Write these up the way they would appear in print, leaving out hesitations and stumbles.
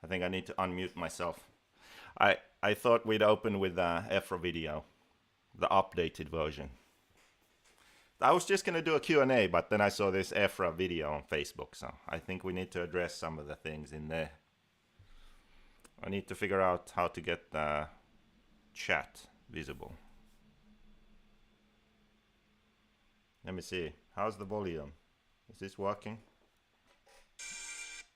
I think I need to unmute myself. I thought we'd open with the EFRA video, the updated version. I was just going to do a Q&A, but then I saw this EFRA video on Facebook, so I think we need to address some of the things in there. I need to figure out how to get the chat visible. Let me see. How's the volume? Is this working?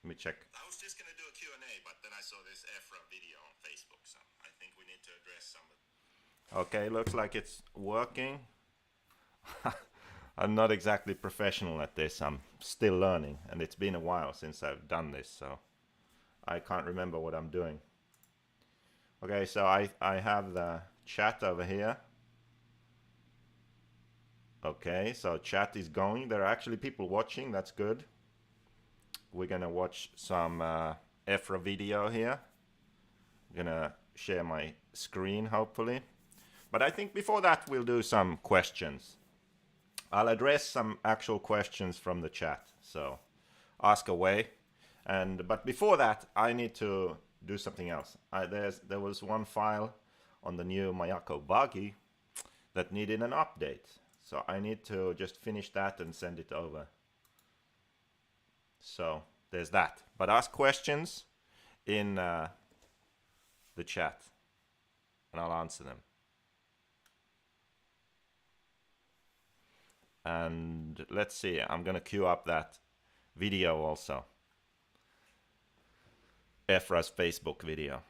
Let me check. I was just going to do a Q&A, but then I saw this EFRA video on Facebook, so I think we need to address some of it. Okay, looks like it's working. I'm not exactly professional at this. I'm still learning, and it's been a while since I've done this, so I can't remember what I'm doing. Okay, so I have the chat over here. Okay, so chat is going. There are actually people watching. That's good. We're gonna watch some EFRA video here. I'm gonna share my screen, hopefully. But I think before that, we'll do some questions. I'll address some actual questions from the chat, so ask away. But before that, I need to do something else. There was one file on the new Mayako buggy that needed an update. So I need to just finish that and send it over. So there's that. But ask questions in the chat, and I'll answer them. And let's see, I'm gonna queue up that video also. EFRA's Facebook video.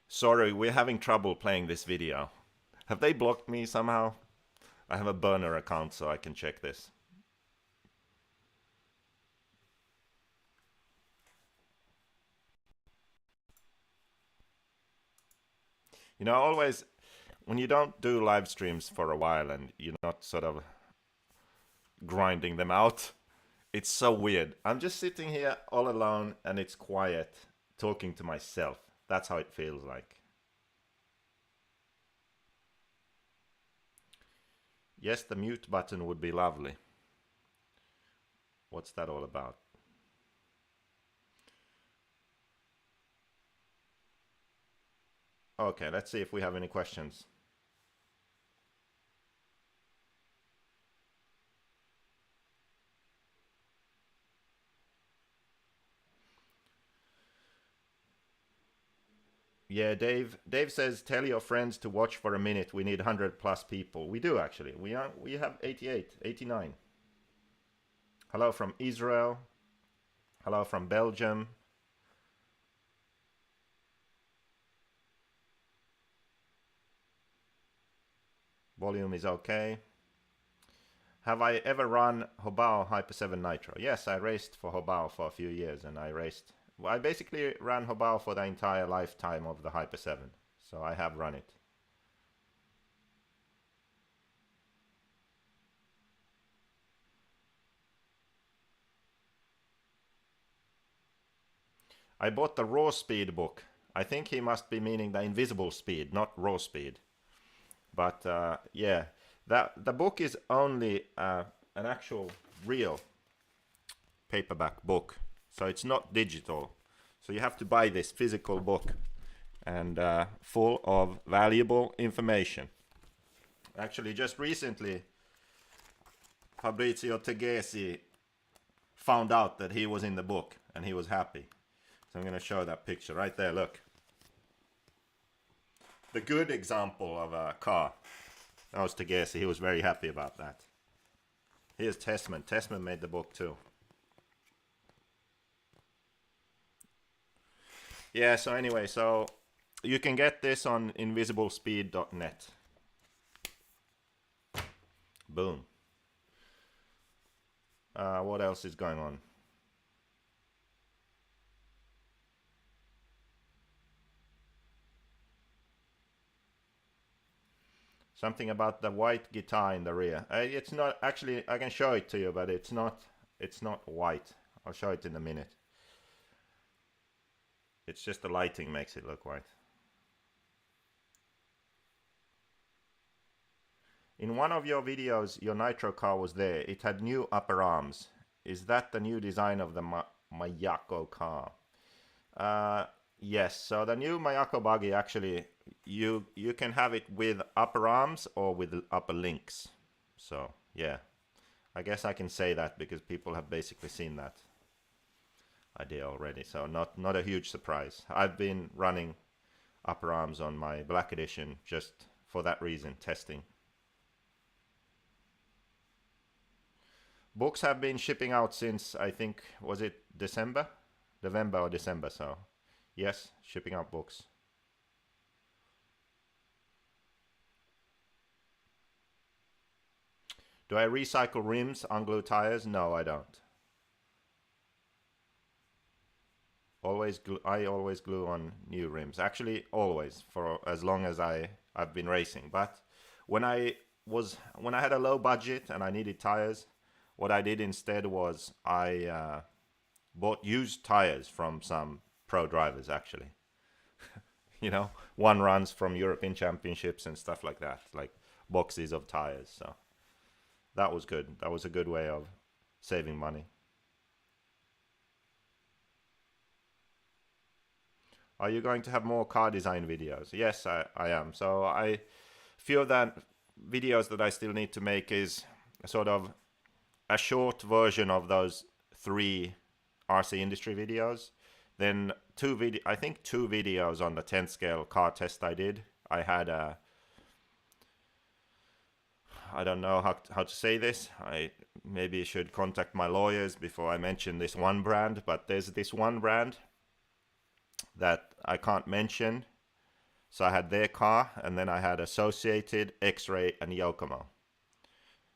Sorry, we're having trouble playing this video. Have they blocked me somehow? I have a burner account so I can check this. You know, always when you don't do live streams for a while and you're not sort of grinding them out, it's so weird. I'm just sitting here all alone and it's quiet, talking to myself. That's how it feels like. Yes, the mute button would be lovely. What's that all about? Okay, let's see if we have any questions. Yeah, Dave says, tell your friends to watch for a minute. We need 100+ people. We do actually. We have 88, 89. Hello from Israel. Hello from Belgium. Volume is okay. Have I ever run Hobao Hyper 7 Nitro? Yes, I raced for Hobao for a few years, and I basically ran Hobao for the entire lifetime of the Hyper 7, so I have run it. I bought the Raw Speed book. I think he must be meaning the Invisible Speed, not Raw Speed. But yeah, the book is only an actual real paperback book. So it's not digital. So you have to buy this physical book and full of valuable information. Actually, just recently, Fabrizio Tegesi found out that he was in the book and he was happy. So I'm going to show that picture right there. Look. The good example of a car. That was Tegesi. He was very happy about that. Here's Tessman. Tessman made the book too. Yeah, so anyway, so you can get this on invisiblespeed.net. Boom. What else is going on? Something about the white guitar in the rear. It's not actually. I can show it to you, but it's not white. I'll show it in a minute. It's just the lighting makes it look white. In one of your videos, your Nitro car was there. It had new upper arms. Is that the new design of the Mayako car? Yes, so the new Mayako buggy actually, you can have it with upper arms or with upper links. So yeah, I guess I can say that because people have basically seen that idea already. So not a huge surprise. I've been running upper arms on my Black Edition just for that reason, testing. Books have been shipping out since, I think, was it December? November or December, so yes, shipping out books. Do I recycle rims, unglue tires? No, I don't. I always glue on new rims. Actually, always, for as long as I've been racing. But when I had a low budget and I needed tires, what I did instead was I bought used tires from some pro drivers, actually. You know, one runs from European Championships and stuff like that, like boxes of tires. So that was good. That was a good way of saving money. Are you going to have more car design videos? Yes, I am. So few of the videos that I still need to make is sort of a short version of those 3 RC industry videos. Then I think two videos on the 10 scale car test I did. I had I don't know how to say this. I maybe should contact my lawyers before I mention this one brand, but there's this one brand that I can't mention. So I had their car, and then I had Associated, X-Ray, and Yokomo.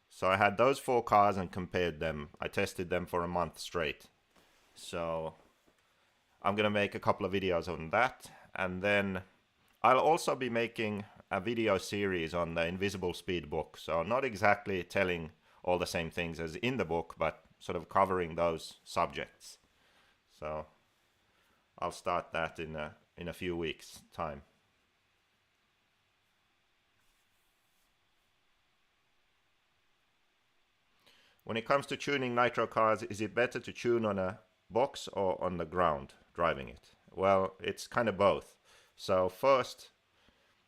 So I had those 4 cars and compared them. I tested them for a month straight. So I'm gonna make a couple of videos on that, and then I'll also be making a video series on the Invisible Speed book. So not exactly telling all the same things as in the book, but sort of covering those subjects. So I'll start that in a few weeks' time. When it comes to tuning Nitro cars, is it better to tune on a box or on the ground driving it? Well, it's kind of both. So first,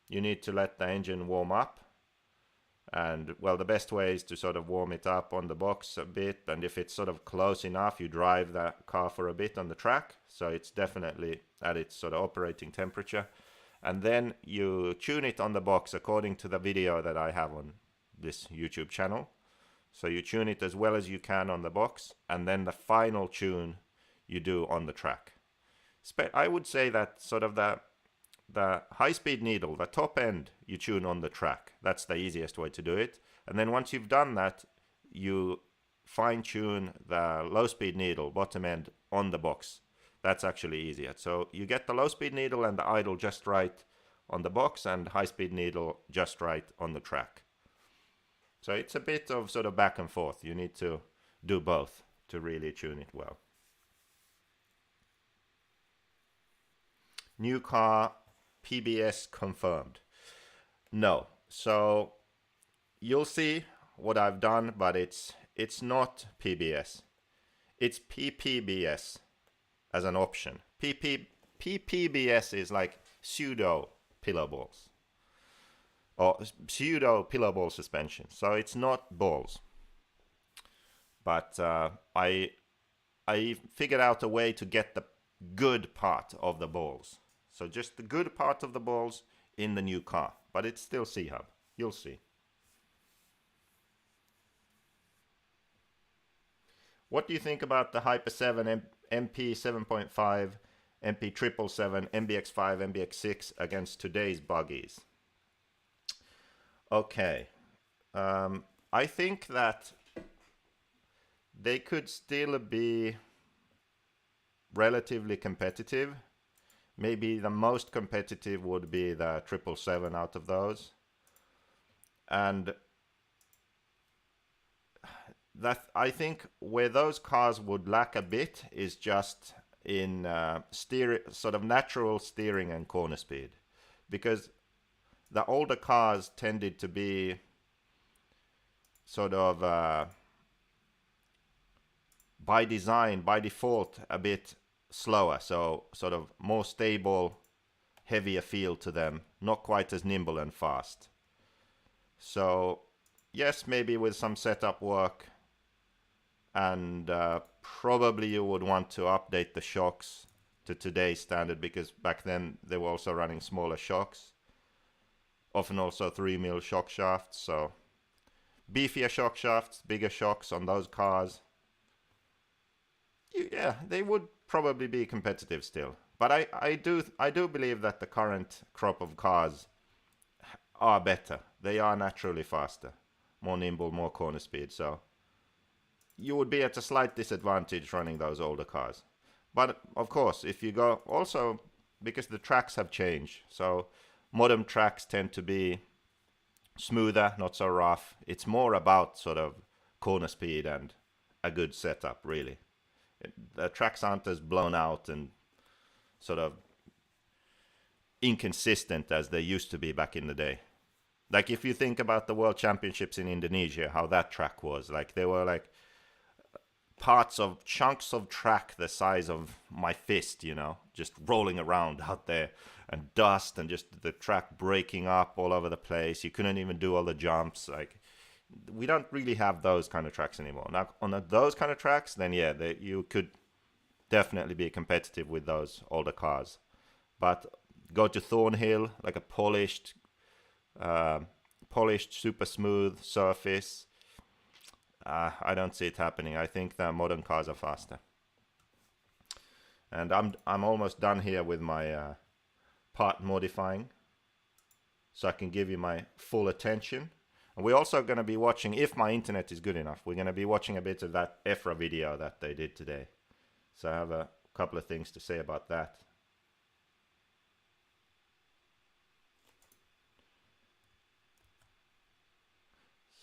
you need to let the engine warm up. And well, the best way is to sort of warm it up on the box a bit. And if it's sort of close enough, you drive the car for a bit on the track. So it's definitely at its sort of operating temperature. And then you tune it on the box according to the video that I have on this YouTube channel. So you tune it as well as you can on the box, and then the final tune you do on the track. I would say that sort of the high-speed needle, the top end, you tune on the track. That's the easiest way to do it. And then once you've done that, you fine-tune the low-speed needle, bottom end, on the box. That's actually easier. So you get the low-speed needle and the idle just right on the box, and high-speed needle just right on the track. So it's a bit of sort of back and forth. You need to do both to really tune it well. New car PBS confirmed. No. So you'll see what I've done, but it's not PBS. It's PPBS as an option. PPBS is like pseudo pillow balls, or pseudo pillow ball suspension. So it's not balls. But I figured out a way to get the good part of the balls. So just the good part of the balls in the new car. But it's still C-Hub. You'll see. What do you think about the Hyper 7, MP 7.5, MP 777, MBX5, MBX6 against today's buggies? Okay. I think that they could still be relatively competitive. Maybe the most competitive would be the 777 out of those. And that, I think where those cars would lack a bit is just in sort of natural steering and corner speed, because the older cars tended to be sort of by design, by default, a bit slower. So sort of more stable, heavier feel to them, not quite as nimble and fast. So yes, maybe with some setup work, and probably you would want to update the shocks to today's standard, because back then they were also running smaller shocks, often also 3mm shock shafts. So beefier shock shafts, bigger shocks on those cars. Yeah, they would probably be competitive still. But I do believe that the current crop of cars are better. They are naturally faster, more nimble, more corner speed. So you would be at a slight disadvantage running those older cars. But of course, if you go also, because the tracks have changed, so modern tracks tend to be smoother, not so rough. It's more about sort of corner speed and a good setup, really. The tracks aren't as blown out and sort of inconsistent as they used to be back in the day. Like if you think about the World Championships in Indonesia, how that track was, like they were like chunks of track the size of my fist, you know, just rolling around out there, and dust, and just the track breaking up all over the place. You couldn't even do all the jumps. Like, we don't really have those kind of tracks anymore. Now, on those kind of tracks, then yeah, you could definitely be competitive with those older cars. But go to Thornhill, like a polished, super smooth surface. I don't see it happening. I think the modern cars are faster. And I'm almost done here with my part modifying, so I can give you my full attention. And we're also going to be watching, if my internet is good enough, we're going to be watching a bit of that EFRA video that they did today. So I have a couple of things to say about that.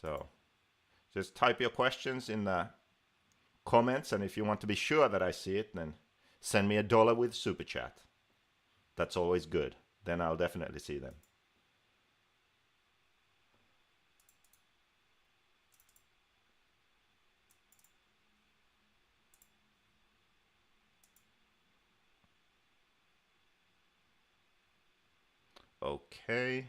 So just type your questions in the comments, and if you want to be sure that I see it, then send me $1 with Super Chat. That's always good. Then I'll definitely see them. Okay.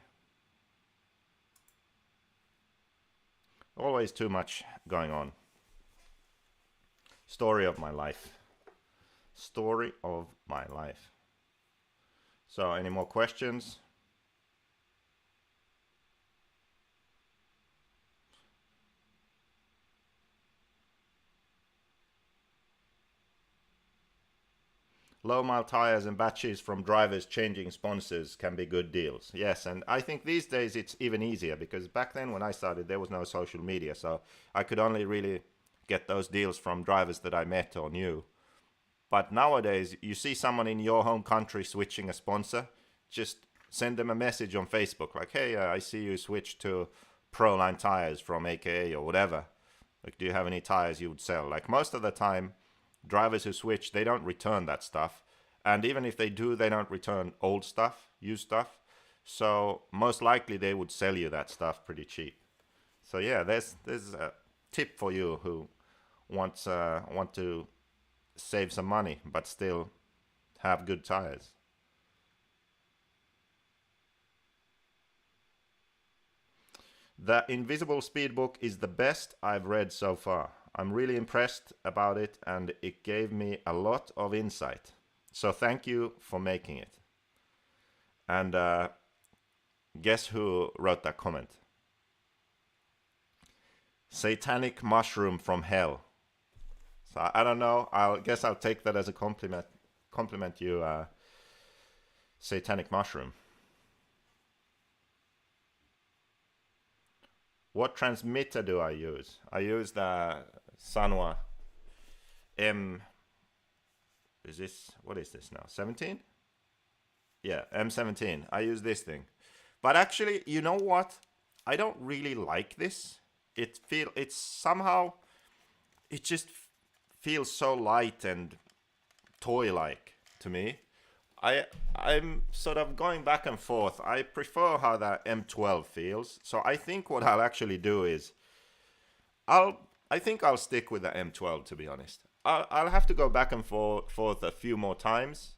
Always too much going on. Story of my life. Story of my life. So, any more questions? Low mile tires and batches from drivers changing sponsors can be good deals. Yes, and I think these days it's even easier, because back then when I started there was no social media, so I could only really get those deals from drivers that I met or knew. But nowadays, you see someone in your home country switching a sponsor, just send them a message on Facebook like, hey, I see you switched to Proline tires from AKA or whatever. Like, do you have any tires you would sell? Like, most of the time, drivers who switch, they don't return that stuff. And even if they do, they don't return old stuff, used stuff. So most likely they would sell you that stuff pretty cheap. So yeah, there's a tip for you who want to save some money but still have good tires. The Invisible Speedbook is the best I've read so far. I'm really impressed about it, and it gave me a lot of insight. So thank you for making it. And guess who wrote that comment? Satanic Mushroom from Hell. So I don't know. I guess I'll take that as a compliment. Compliment you, Satanic Mushroom. What transmitter do I use? I use the Sanwa M. What is this now? 17? Yeah, M17. I use this thing. But actually, you know what? I don't really like this. It just feels so light and toy-like to me. I'm sort of going back and forth. I prefer how the M12 feels. So I think what I'll actually do is I think I'll stick with the M12, to be honest. I'll have to go back and forth a few more times,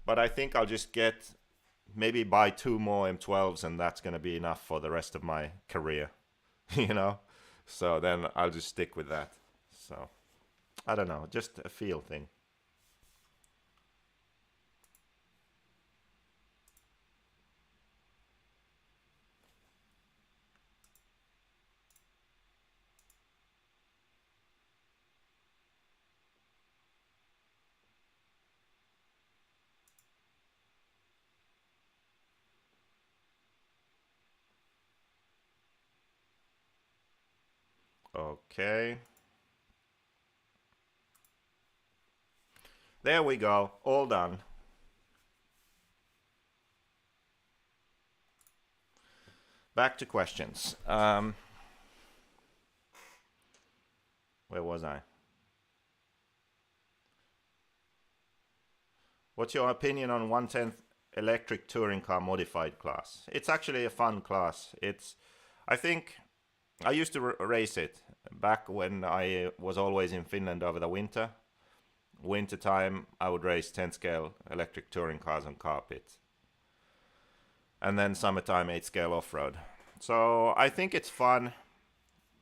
but I think I'll just maybe buy 2 more M12s, and that's going to be enough for the rest of my career, you know? So then I'll just stick with that. So I don't know, just a feel thing. Okay. There we go, all done. Back to questions. Where was I? What's your opinion on 1/10 electric touring car modified class? It's actually a fun class. I think I used to race it back when I was always in Finland over the winter. Winter time, I would race 10 scale electric touring cars on carpet. And then summertime 8 scale off-road. So I think it's fun.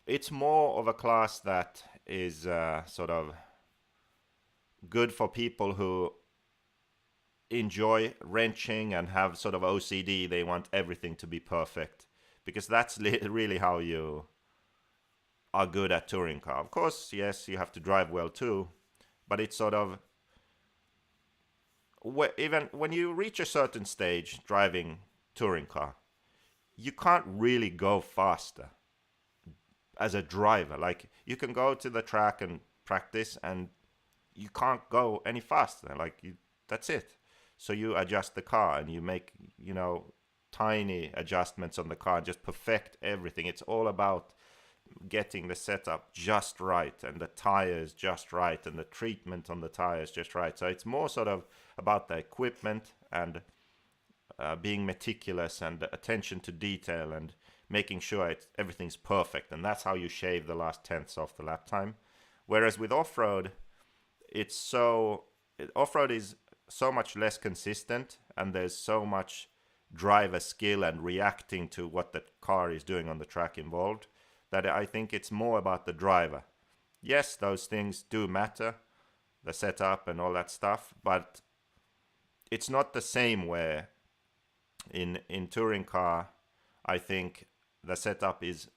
It's more of a class that is sort of good for people who enjoy wrenching and have sort of OCD. They want everything to be perfect, because that's really how you are good at touring car. Of course, yes, you have to drive well too, but it's sort of, even when you reach a certain stage driving touring car, you can't really go faster as a driver. Like, you can go to the track and practice, and you can't go any faster. Like, that's it. So you adjust the car and you make, tiny adjustments on the car, just perfect everything. It's all about getting the setup just right, and the tires just right, and the treatment on the tires just right. So it's more sort of about the equipment and being meticulous and attention to detail and making sure everything's perfect. And that's how you shave the last tenths off the lap time. Whereas with off-road, off-road is so much less consistent, and there's so much driver skill and reacting to what the car is doing on the track involved, that I think it's more about the driver. Yes, those things do matter, the setup and all that stuff, but it's not the same where in touring car, I think the setup is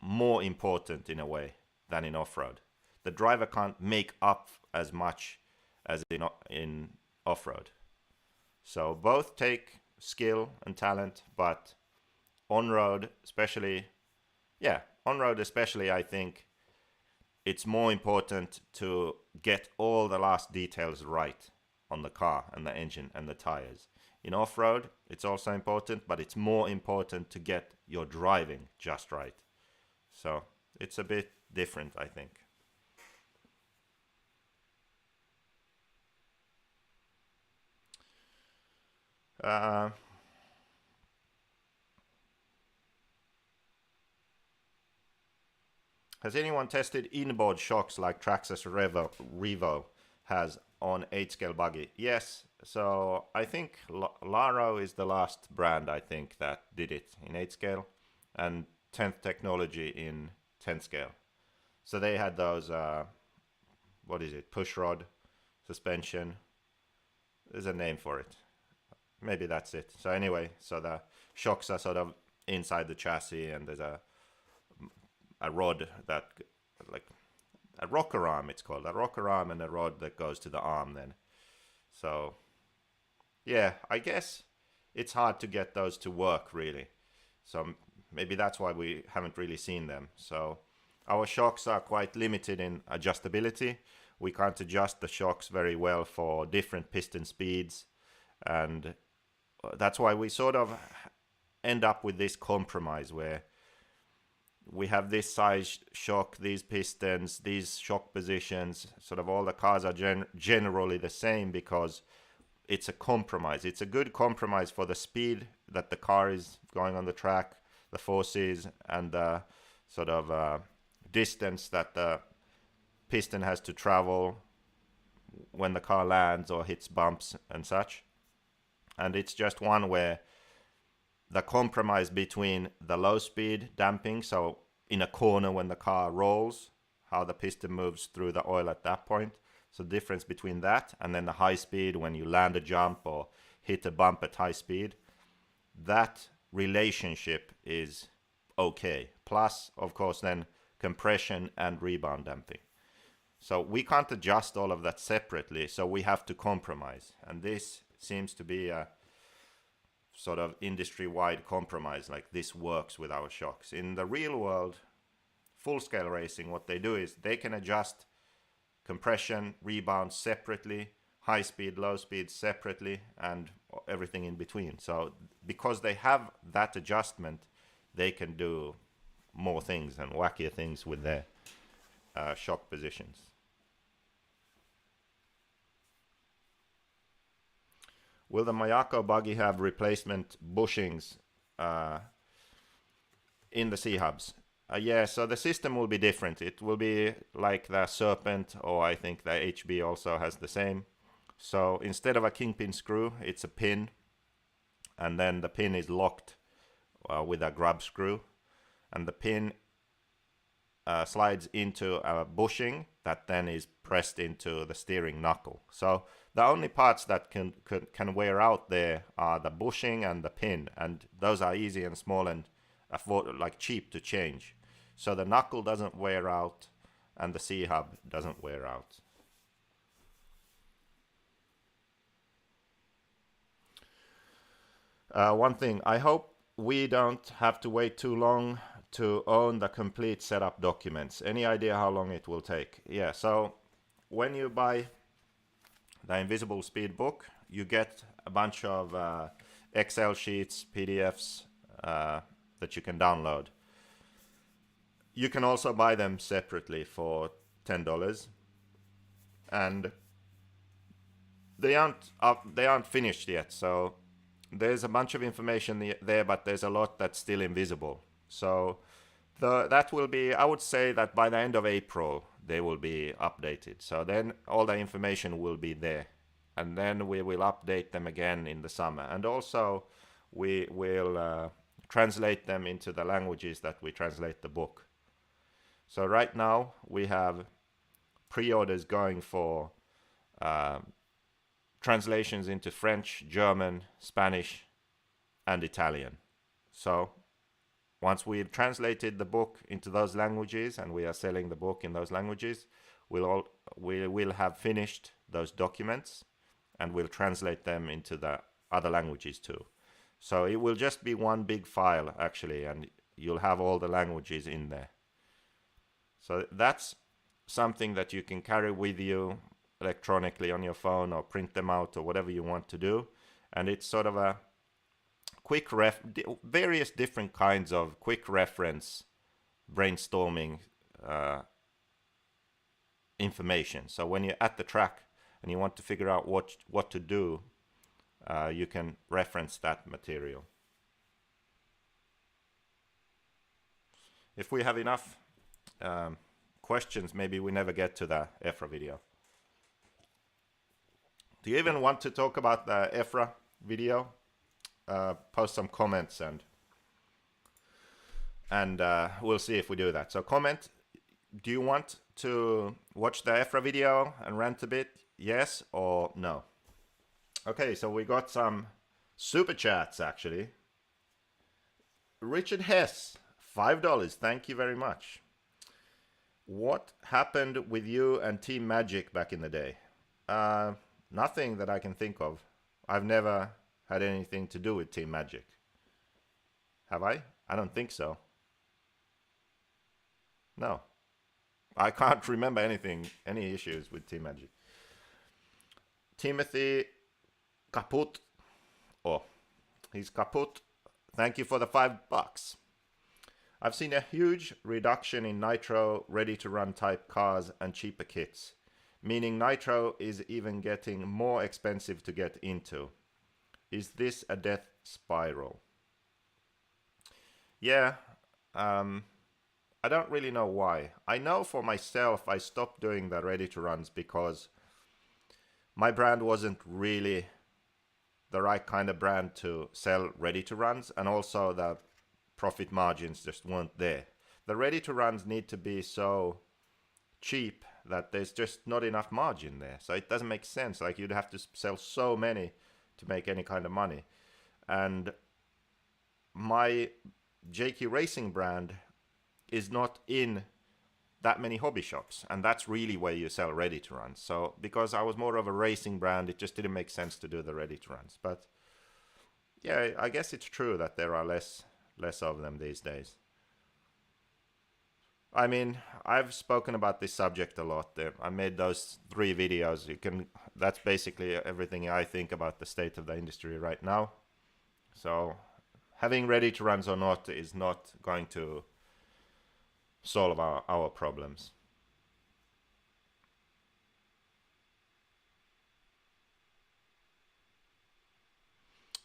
more important in a way than in off-road. The driver can't make up as much as in off-road. So both take skill and talent, but on-road especially, I think it's more important to get all the last details right on the car and the engine and the tires. In off-road, it's also important, but it's more important to get your driving just right. So it's a bit different, I think. Has anyone tested inboard shocks like Traxxas Revo has on 8-scale buggy? Yes. So I think Laro is the last brand, I think, that did it in 8-scale, and 10th Technology in 10-scale. So they had those, push rod suspension. There's a name for it. Maybe that's it. So anyway, so the shocks are sort of inside the chassis, and there's a rod that, like a rocker arm, it's called a rocker arm, and a rod that goes to the arm then. So yeah, I guess it's hard to get those to work really. So maybe that's why we haven't really seen them. So our shocks are quite limited in adjustability. We can't adjust the shocks very well for different piston speeds, and that's why we sort of end up with this compromise where we have this size shock, these pistons, these shock positions. Sort of all the cars are generally the same because it's a compromise. It's a good compromise for the speed that the car is going on the track, the forces, and the sort of distance that the piston has to travel when the car lands or hits bumps and such. And it's just one where the compromise between the low speed damping, so in a corner when the car rolls, how the piston moves through the oil at that point. So the difference between that and then the high speed when you land a jump or hit a bump at high speed, that relationship is okay. Plus, of course, then compression and rebound damping. So we can't adjust all of that separately, so we have to compromise. And this seems to be a sort of industry-wide compromise, like this works with our shocks. In the real world, full-scale racing, what they do is they can adjust compression, rebound separately, high speed, low speed separately, and everything in between. So because they have that adjustment, they can do more things and wackier things with their shock positions. Will the Mayako buggy have replacement bushings in the C-hubs? Yeah, so the system will be different. It will be like the Serpent, or I think the HB also has the same. So instead of a kingpin screw, it's a pin, and then the pin is locked with a grub screw, and the pin slides into a bushing that then is pressed into the steering knuckle. So the only parts that can wear out there are the bushing and the pin, and those are easy and small and cheap to change. So the knuckle doesn't wear out and the C-hub doesn't wear out. One thing, I hope we don't have to wait too long to own the complete setup documents. Any idea how long it will take? Yeah, so when you buy the Invisible Speed book, you get a bunch of Excel sheets, PDFs that you can download. You can also buy them separately for $10, and they aren't finished yet. So there's a bunch of information there, but there's a lot that's still invisible. So that will be, I would say that by the end of April, they will be updated. So then all the information will be there. And then we will update them again in the summer. And also we will translate them into the languages that we translate the book. So right now we have pre-orders going for translations into French, German, Spanish, and Italian. So once we've translated the book into those languages and we are selling the book in those languages, we will have finished those documents and we'll translate them into the other languages too. So it will just be one big file actually, and you'll have all the languages in there. So that's something that you can carry with you electronically on your phone or print them out or whatever you want to do. And it's sort of a quick various different kinds of quick reference brainstorming information. So when you're at the track and you want to figure out what to do, you can reference that material. If we have enough questions, maybe we never get to the EFRA video. Do you even want to talk about the EFRA video? Post some comments and we'll see if we do that. So comment, do you want to watch the EFRA video and rant a bit? Yes or no? Okay, so we got some super chats actually. Richard Hess, $5. Thank you very much. What happened with you and Team Magic back in the day? Nothing that I can think of. I've never had anything to do with Team Magic. Have I? I don't think so. No. I can't remember any issues with Team Magic. Timothy Kaput. Oh, he's Kaput. Thank you for the $5. I've seen a huge reduction in Nitro ready-to-run type cars and cheaper kits, meaning Nitro is even getting more expensive to get into. Is this a death spiral? Yeah, I don't really know why. I know for myself, I stopped doing the ready to runs because my brand wasn't really the right kind of brand to sell ready to runs, and also the profit margins just weren't there. The ready to runs need to be so cheap that there's just not enough margin there. So it doesn't make sense. Like, you'd have to sell so many to make any kind of money. And my JQRacing brand is not in that many hobby shops, and that's really where you sell ready to runs. So because I was more of a racing brand, it just didn't make sense to do the ready to runs. But yeah, I guess it's true that there are less of them these days. I mean, I've spoken about this subject a lot. I made those 3 videos. That's basically everything I think about the state of the industry right now. So having ready to runs or not is not going to solve our problems.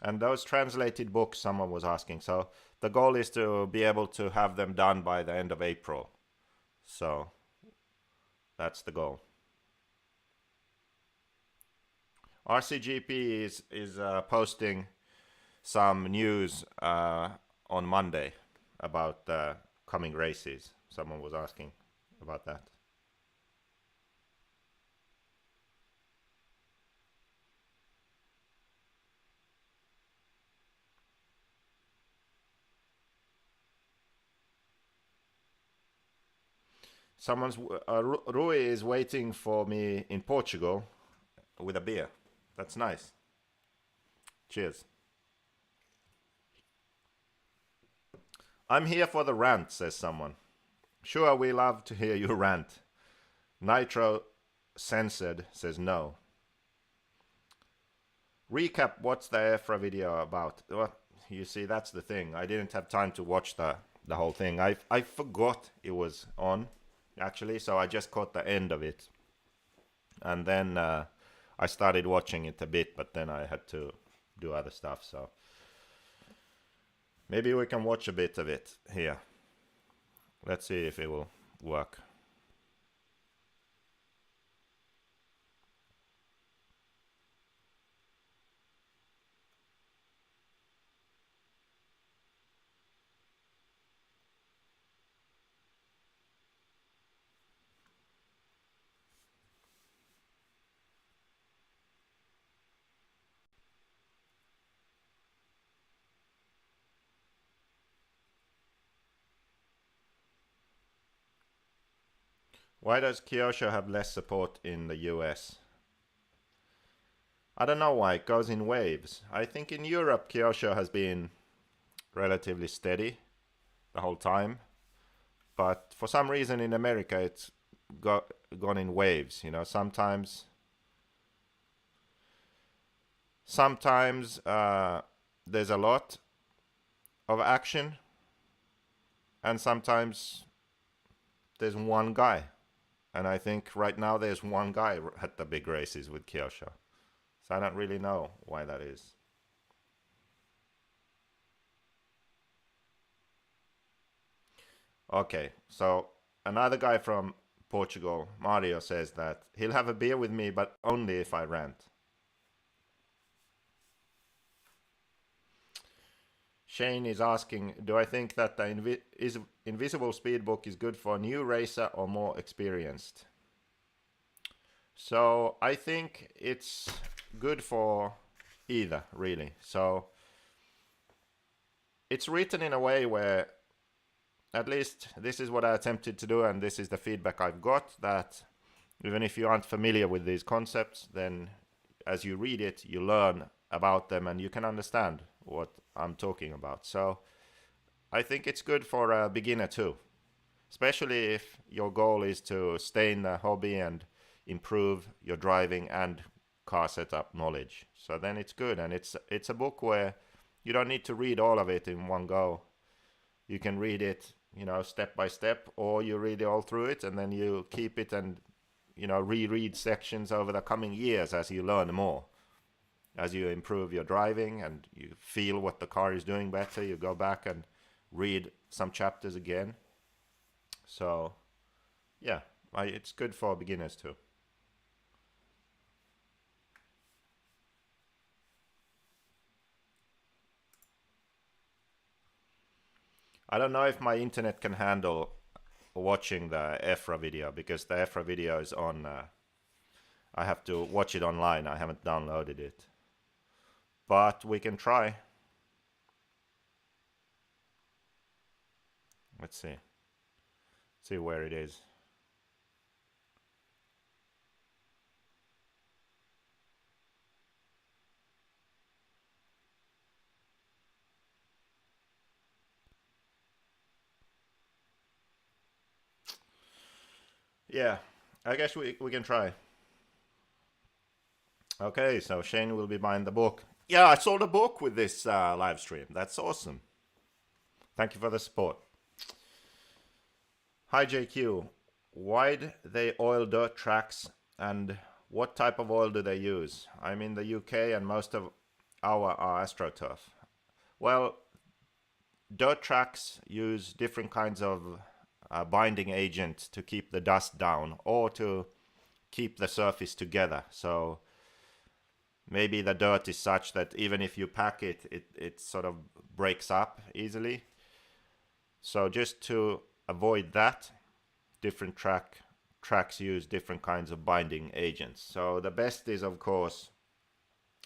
And those translated books, someone was asking. So the goal is to be able to have them done by the end of April. So that's the goal. RCGP is posting some news on Monday about the coming races. Someone was asking about that. Rui is waiting for me in Portugal with a beer. That's nice. Cheers. I'm here for the rant, says someone. Sure, we love to hear you rant. Nitro censored says no. Recap, what's the EFRA video about? Well, you see, that's the thing. I didn't have time to watch the whole thing. I forgot it was on, actually, so I just caught the end of it. And then I started watching it a bit, but then I had to do other stuff, so maybe we can watch a bit of it here. Let's see if it will work. Why does Kyosho have less support in the US? I don't know why, it goes in waves. I think in Europe Kyosho has been relatively steady the whole time. But for some reason in America it's gone in waves, you know. Sometimes there's a lot of action, and sometimes there's one guy. And I think right now there's one guy at the big races with Kyosho. So I don't really know why that is. Okay, so another guy from Portugal, Mario, says that he'll have a beer with me, but only if I rant. Shane is asking, do I think that the Invisible Speedbook is good for a new racer or more experienced? So I think it's good for either, really. So it's written in a way where, at least this is what I attempted to do, and this is the feedback I've got, that even if you aren't familiar with these concepts, then as you read it, you learn about them and you can understand what I'm talking about. So I think it's good for a beginner too, especially if your goal is to stay in the hobby and improve your driving and car setup knowledge. So then it's good, and it's a book where you don't need to read all of it in one go. You can read it, you know, step by step, or you read it all through it and then you keep it and, you know, reread sections over the coming years as you learn more. As you improve your driving and you feel what the car is doing better, you go back and read some chapters again. So yeah, it's good for beginners too. I don't know if my internet can handle watching the EFRA video, because the EFRA video is on. I have to watch it online. I haven't downloaded it, but we can try. Let's see where it is. Yeah, I guess we can try. Okay, so Shane will be buying the book. Yeah, I sold a book with this live stream. That's awesome. Thank you for the support. Hi JQ. Why do they oil dirt tracks, and what type of oil do they use? I'm in the UK and most of our are AstroTurf. Well, dirt tracks use different kinds of binding agent to keep the dust down or to keep the surface together. So maybe the dirt is such that even if you pack it, it sort of breaks up easily. So just to avoid that, different tracks use different kinds of binding agents. So the best is, of course,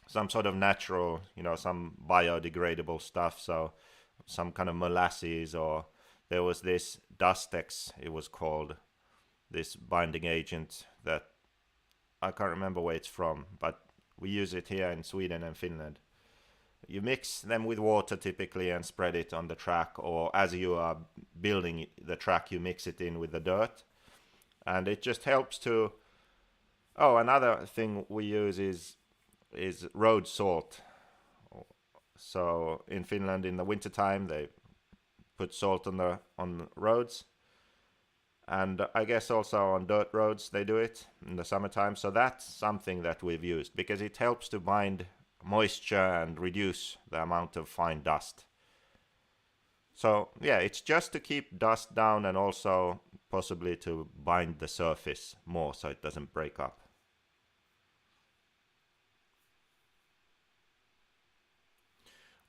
some sort of natural, some biodegradable stuff. So some kind of molasses, or there was this Dustex, it was called, this binding agent that I can't remember where it's from, but we use it here in Sweden and Finland. You mix them with water typically and spread it on the track, or as you are building the track, you mix it in with the dirt. And it just helps to... Oh, another thing we use is road salt. So in Finland in the wintertime they put salt on roads, and I guess also on dirt roads they do it in the summertime. So that's something that we've used because it helps to bind moisture and reduce the amount of fine dust. So yeah, it's just to keep dust down and also possibly to bind the surface more so it doesn't break up.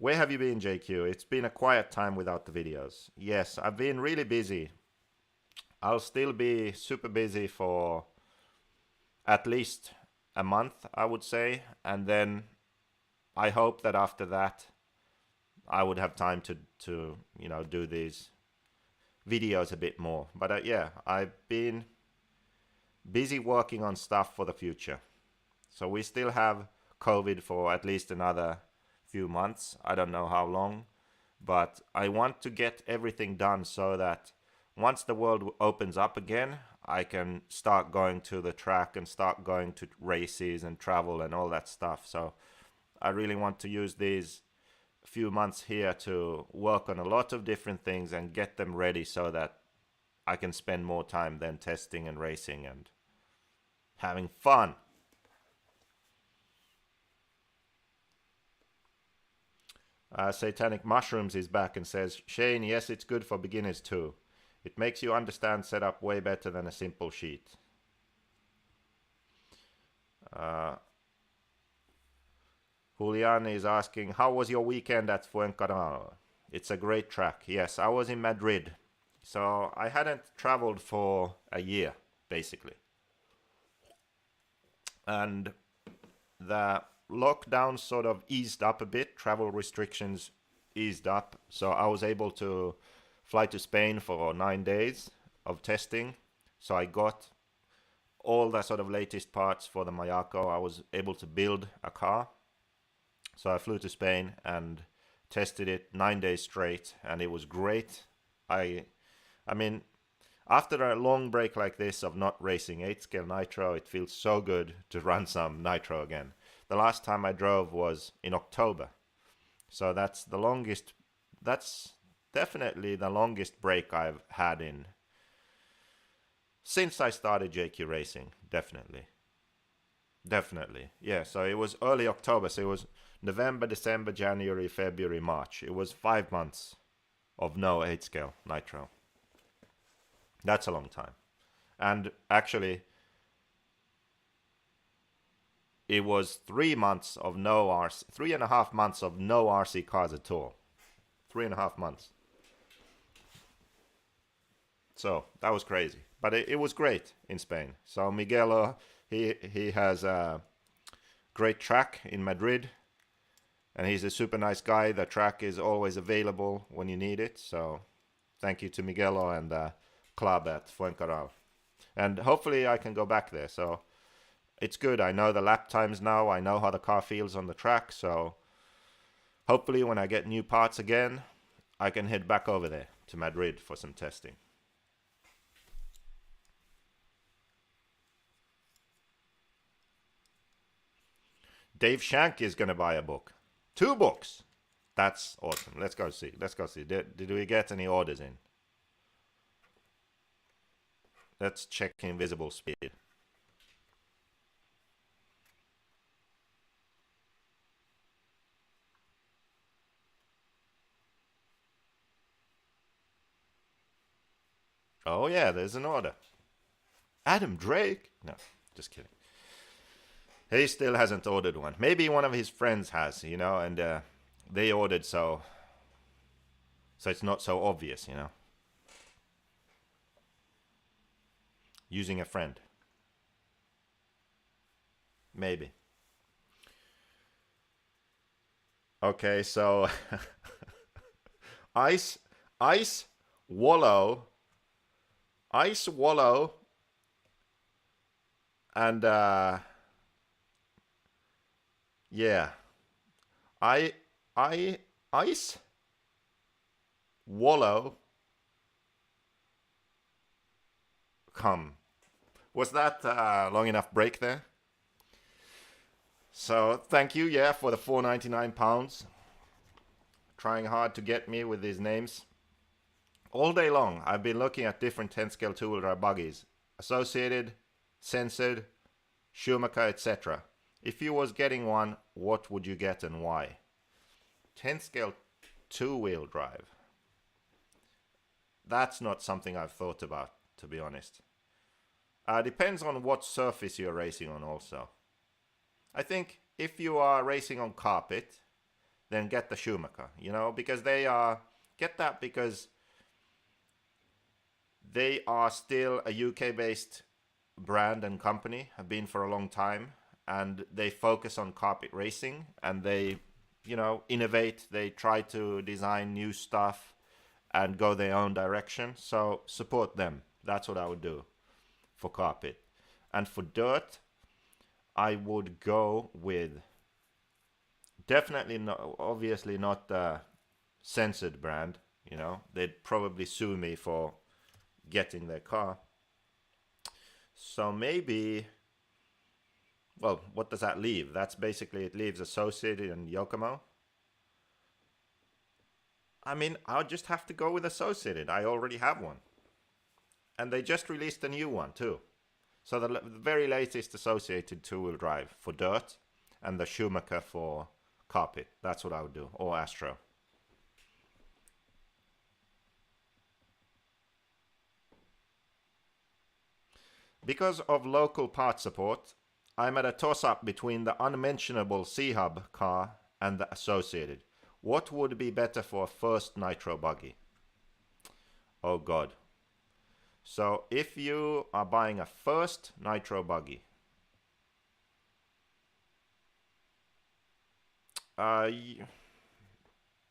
Where have you been, JQ? It's been a quiet time without the videos. Yes, I've been really busy. I'll still be super busy for at least a month, I would say. And then I hope that after that, I would have time to do these videos a bit more. But yeah, I've been busy working on stuff for the future. So we still have COVID for at least another few months. I don't know how long, but I want to get everything done so that once the world opens up again, I can start going to the track and start going to races and travel and all that stuff. So I really want to use these few months here to work on a lot of different things and get them ready so that I can spend more time then testing and racing and having fun. Satanic Mushrooms is back and says, Shane, yes, it's good for beginners too. It makes you understand setup way better than a simple sheet. Julian is asking, how was your weekend at Fuencarral? It's a great track. Yes, I was in Madrid. So I hadn't traveled for a year, basically. And the lockdown sort of eased up a bit. Travel restrictions eased up. So I was able to fly to Spain for 9 days of testing. So I got all the sort of latest parts for the Mayako. I was able to build a car. So I flew to Spain and tested it 9 days straight, and it was great. I mean, after a long break like this of not racing 8-scale Nitro, it feels so good to run some Nitro again. The last time I drove was in October. So that's definitely the longest break I've had since I started JQRacing, definitely. Yeah, so it was early October, so it was November, December, January, February, March. It was 5 months of no 8-scale Nitro. That's a long time. And actually, it was 3 months of no RC, 3.5 months of no RC cars at all. 3.5 months. So that was crazy. But it was great in Spain. So Miguel, he has a great track in Madrid. And he's a super nice guy. The track is always available when you need it. So thank you to Miguel and the club at Fuencarral. And hopefully I can go back there. So it's good. I know the lap times now. I know how the car feels on the track. So hopefully when I get new parts again, I can head back over there to Madrid for some testing. Dave Shank is going to buy a book. 2 books. That's awesome. Let's go see. Let's go see. Did we get any orders in? Let's check invisible speed. Oh yeah, there's an order. Adam Drake? No, just kidding. He still hasn't ordered one. Maybe one of his friends has, you know, and they ordered, so it's not so obvious, you know. Using a friend. Maybe. Okay, so Ice Wallow, and yeah, Ice Wallow. Come. Was that long enough break there? So thank you, yeah, for the £4.99. Trying hard to get me with these names. All day long, I've been looking at different 10 scale two-wheel drive buggies. Associated, Censored, Schumacher, etc. If you was getting one, what would you get and why? 10 scale two-wheel drive. That's not something I've thought about, to be honest. Depends on what surface you're racing on also. I think if you are racing on carpet, then get the Schumacher, you know, because they are, get that because they are still a UK-based brand and company, have been for a long time, and they focus on carpet racing, and they, you know, innovate, they try to design new stuff and go their own direction, so support them. That's what I would do for carpet. And for dirt, I would go with definitely not, obviously not the Censored brand, you know, they'd probably sue me for getting their car. So maybe, well, what does that leave? That's basically, it leaves Associated and Yokomo. I mean, I'll just have to go with Associated. I already have one. And they just released a new one too. So the very latest Associated two-wheel drive for dirt and the Schumacher for carpet. That's what I would do. Or Astro. Because of local part support, I'm at a toss-up between the unmentionable C-Hub car and the Associated. What would be better for a first Nitro buggy? Oh god. So if you are buying a first Nitro buggy,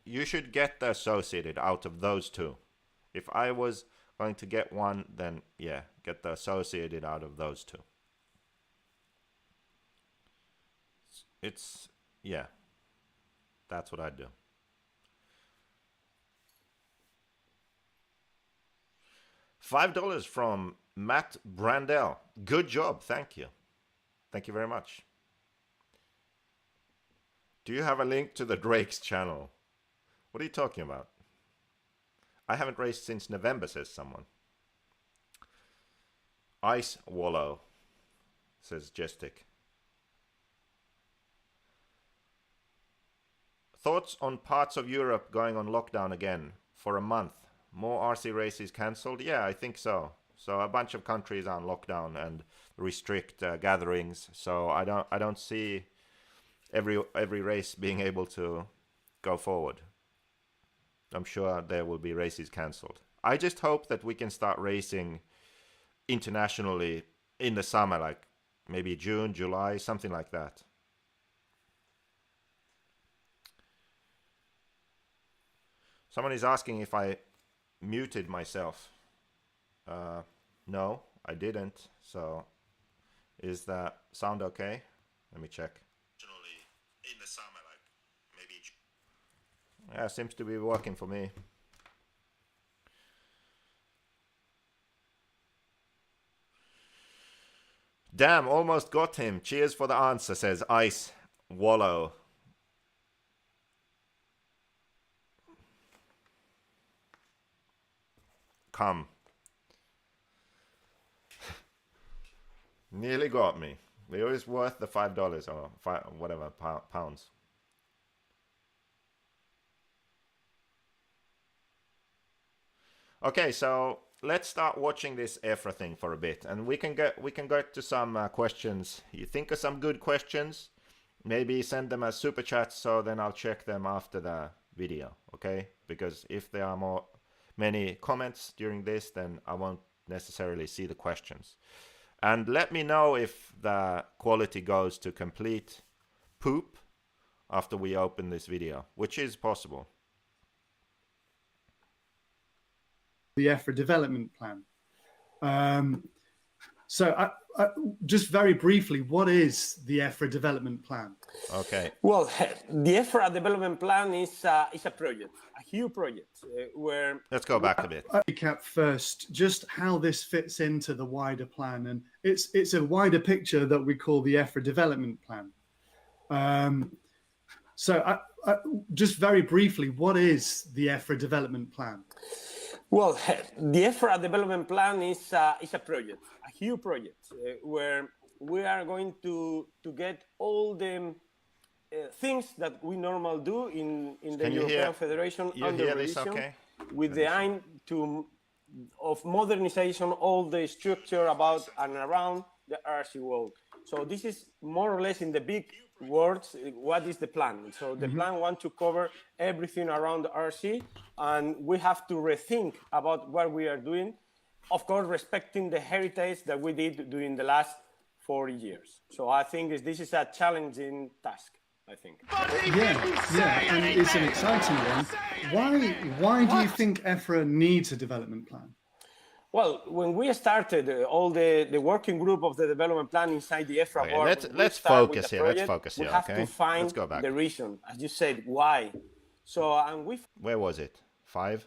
you should get the Associated out of those two. If I was going to get one, then yeah, get the Associated out of those two. It's, yeah, that's what I'd do. $5 from Matt Brandell. Good job, thank you. Thank you very much. Do you have a link to the Drake's channel? What are you talking about? I haven't raced since November, says someone. Ice Wallow, says Gestic. Thoughts on parts of Europe going on lockdown again for a month? More RC races cancelled? Yeah, I think so. So a bunch of countries are on lockdown and restrict gatherings. So I don't see every race being able to go forward. I'm sure there will be races cancelled. I just hope that we can start racing internationally in the summer, like maybe June, July, something like that. Someone is asking if I muted myself. No, I didn't. So is that sound okay? Let me check. In the summer, like maybe. Yeah, seems to be working for me. Damn, almost got him. Cheers for the answer, says Ice Wallow. Come. Nearly got me. It was worth the $5 or whatever pounds. Okay, so let's start watching this EFRA thing for a bit, and we can get to some questions. You think of some good questions? Maybe send them as super chats, so then I'll check them after the video. Okay, because if there are many comments during this, then I won't necessarily see the questions. And let me know if the quality goes to complete poop after we open this video, which is possible. The EFRA development plan. So just very briefly, what is the EFRA development plan? Okay. Well, the EFRA development plan is a project, a huge project where... Let's go back a bit. Recap first, just how this fits into the wider plan. And it's a wider picture that we call the EFRA development plan. So just very briefly, what is the EFRA development plan? Well, the EFRA development plan is a project, a huge project, where we are going to get all the things that we normally do in the European Federation under revision, okay? with the aim of modernization, all the structure about and around the RC world. So this is more or less in the big words, what is the plan? So the plan wants to cover everything around the RC, and we have to rethink about what we are doing, of course, respecting the heritage that we did during the last 40 years. So I think this is a challenging task, I think. Yeah, and it's an exciting one. Why do you think EFRA needs a development plan? Well, when we started all the working group of the development plan inside the EFRA board, let's focus here. Let's focus here. We have to find the reason, as you said, why. So, and where was it? 5.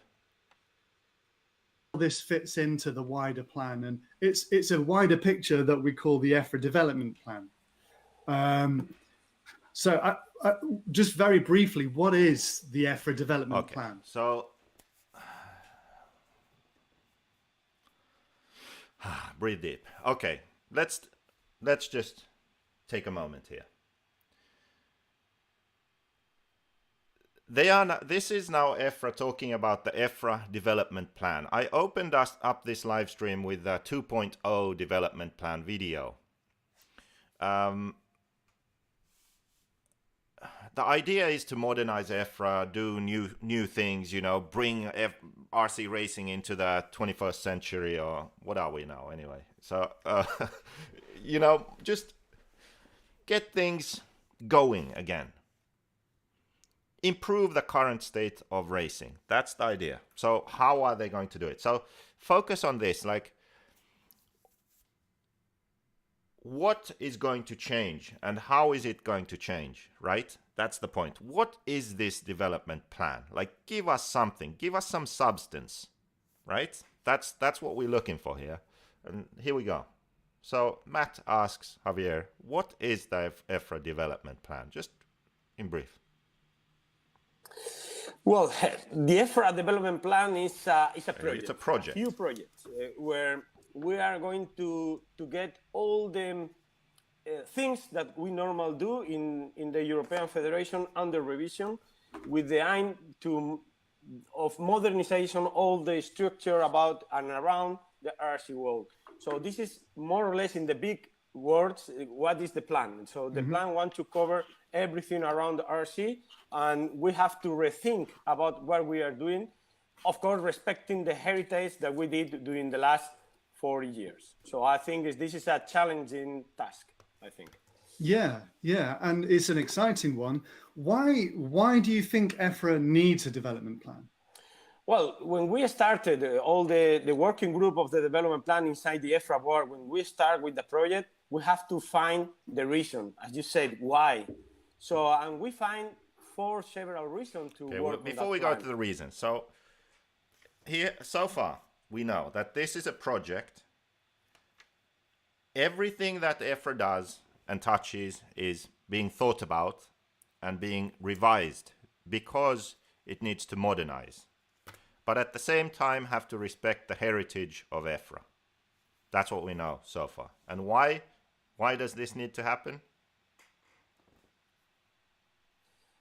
This fits into the wider plan, and it's a wider picture that we call the EFRA development plan. So, just very briefly, what is the EFRA development plan? So. Breathe deep. Okay, let's just take a moment here. This is now EFRA talking about the EFRA development plan. I opened up this live stream with a 2.0 development plan video. The idea is to modernize EFRA, do new things, you know, bring RC racing into the 21st century, or what are we now anyway? So, you know, just get things going again. Improve the current state of racing. That's the idea. So how are they going to do it? So focus on this, like, what is going to change and how is it going to change, right? That's the point. What is this development plan? Like, give us something, give us some substance, right? That's what we're looking for here. And here we go. So Matt asks Javier, what is the EFRA development plan? Just in brief. Well, the EFRA development plan is a project. It's a project. A huge project where we are going to get all the things that we normally do in the European Federation under revision, with the aim of modernization, all the structure about and around the RC world. So this is more or less in the big words, what is the plan? So the plan wants to cover everything around the RC, and we have to rethink about what we are doing, of course, respecting the heritage that we did during the last 4 years. So I think this is a challenging task, I think. Yeah, yeah, and it's an exciting one. Why do you think EFRA needs a development plan? Well, when we started, all the working group of the development plan inside the EFRA board, when we start with the project, we have to find the reason, as you said, why. So, and we find several reasons to work. Before we go to the reasons, so here, so far, we know that this is a project. Everything that EFRA does and touches is being thought about and being revised because it needs to modernize. But at the same time have to respect the heritage of EFRA. That's what we know so far. And why does this need to happen?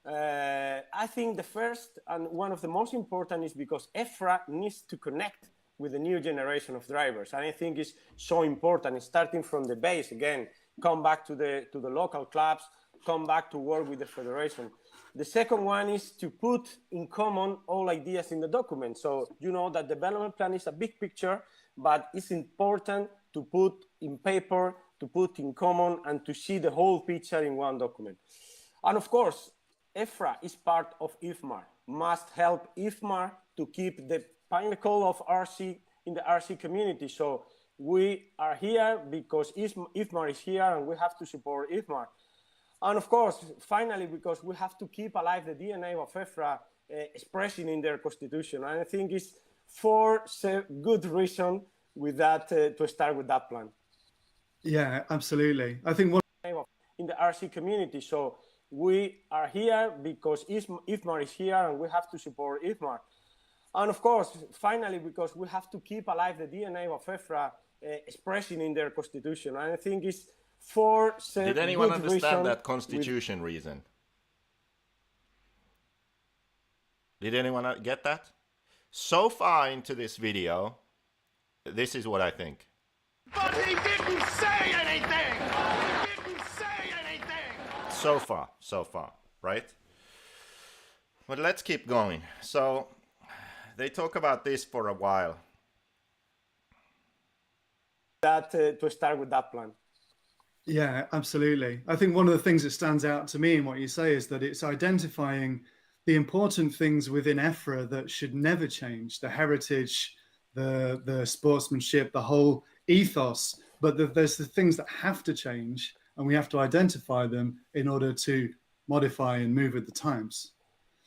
I think the first and one of the most important is because EFRA needs to connect with the new generation of drivers. And I think it's so important, starting from the base again, come back to the local clubs, come back to work with the federation. The second one is to put in common all ideas in the document. So you know that development plan is a big picture, but it's important to put in paper, to put in common, and to see the whole picture in one document. And of course, EFRA is part of IFMAR, must help IFMAR to keep the pinnacle of RC in the RC community. So we are here because IFMAR is here and we have to support IFMAR. And of course, finally, because we have to keep alive the DNA of EFRA expressing in their constitution. And I think it's for good reason with that to start with that plan. Yeah, absolutely. I think in the RC community. So we are here because IFMAR is here and we have to support IFMAR. And of course, finally, because we have to keep alive the DNA of EFRA expressing in their constitution. And I think it's for Did anyone understand that constitution reason? Did anyone get that? So far into this video, this is what I think. But he didn't say anything! He didn't say anything! So far, right? But let's keep going. So they talk about this for a while. That to start with that plan. Yeah, absolutely. I think one of the things that stands out to me in what you say is that it's identifying the important things within EFRA that should never change, the heritage, the sportsmanship, the whole ethos, but there's the things that have to change and we have to identify them in order to modify and move with the times.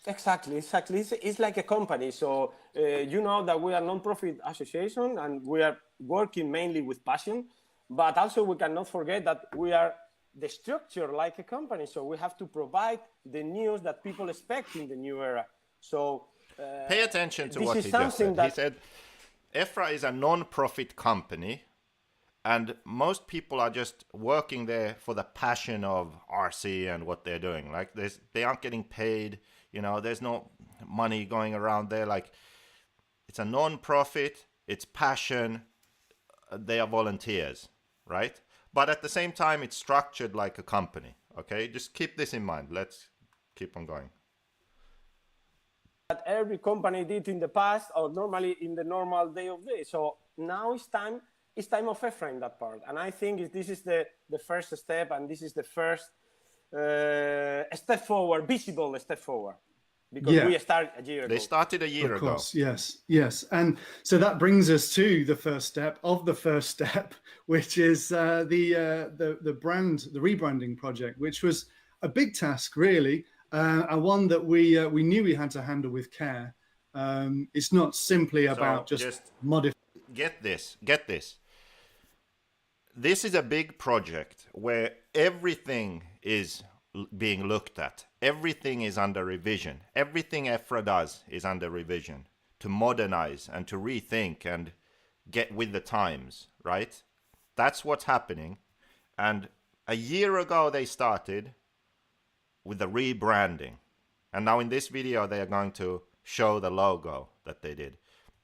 Exactly. It's like a company. So you know that we are a non-profit association and we are working mainly with passion, but also we cannot forget that we are the structure like a company. So we have to provide the news that people expect in the new era. So pay attention to what he just said. He said, EFRA is a non-profit company and most people are just working there for the passion of RC and what they're doing. Like they aren't getting paid, you know, there's no money going around there. Like it's a non-profit, it's passion, they are volunteers, right? But at the same time, it's structured like a company, okay? Just keep this in mind. Let's keep on going. That every company did in the past or normally in the normal day of day. So now it's time of EFRA in that part. And I think this is the first step and this is the first step forward, visible step forward. Because we started a year ago. They started a year ago. Of course, yes. And so that brings us to the first step, which is the rebranding project, which was a big task, really, and one that we knew we had to handle with care. It's not simply about just modifying. Get this. This is a big project where everything is being looked at. Everything is under revision. Everything EFRA does is under revision to modernize and to rethink and get with the times, right? That's what's happening. And a year ago they started with the rebranding. And now in this video they are going to show the logo that they did.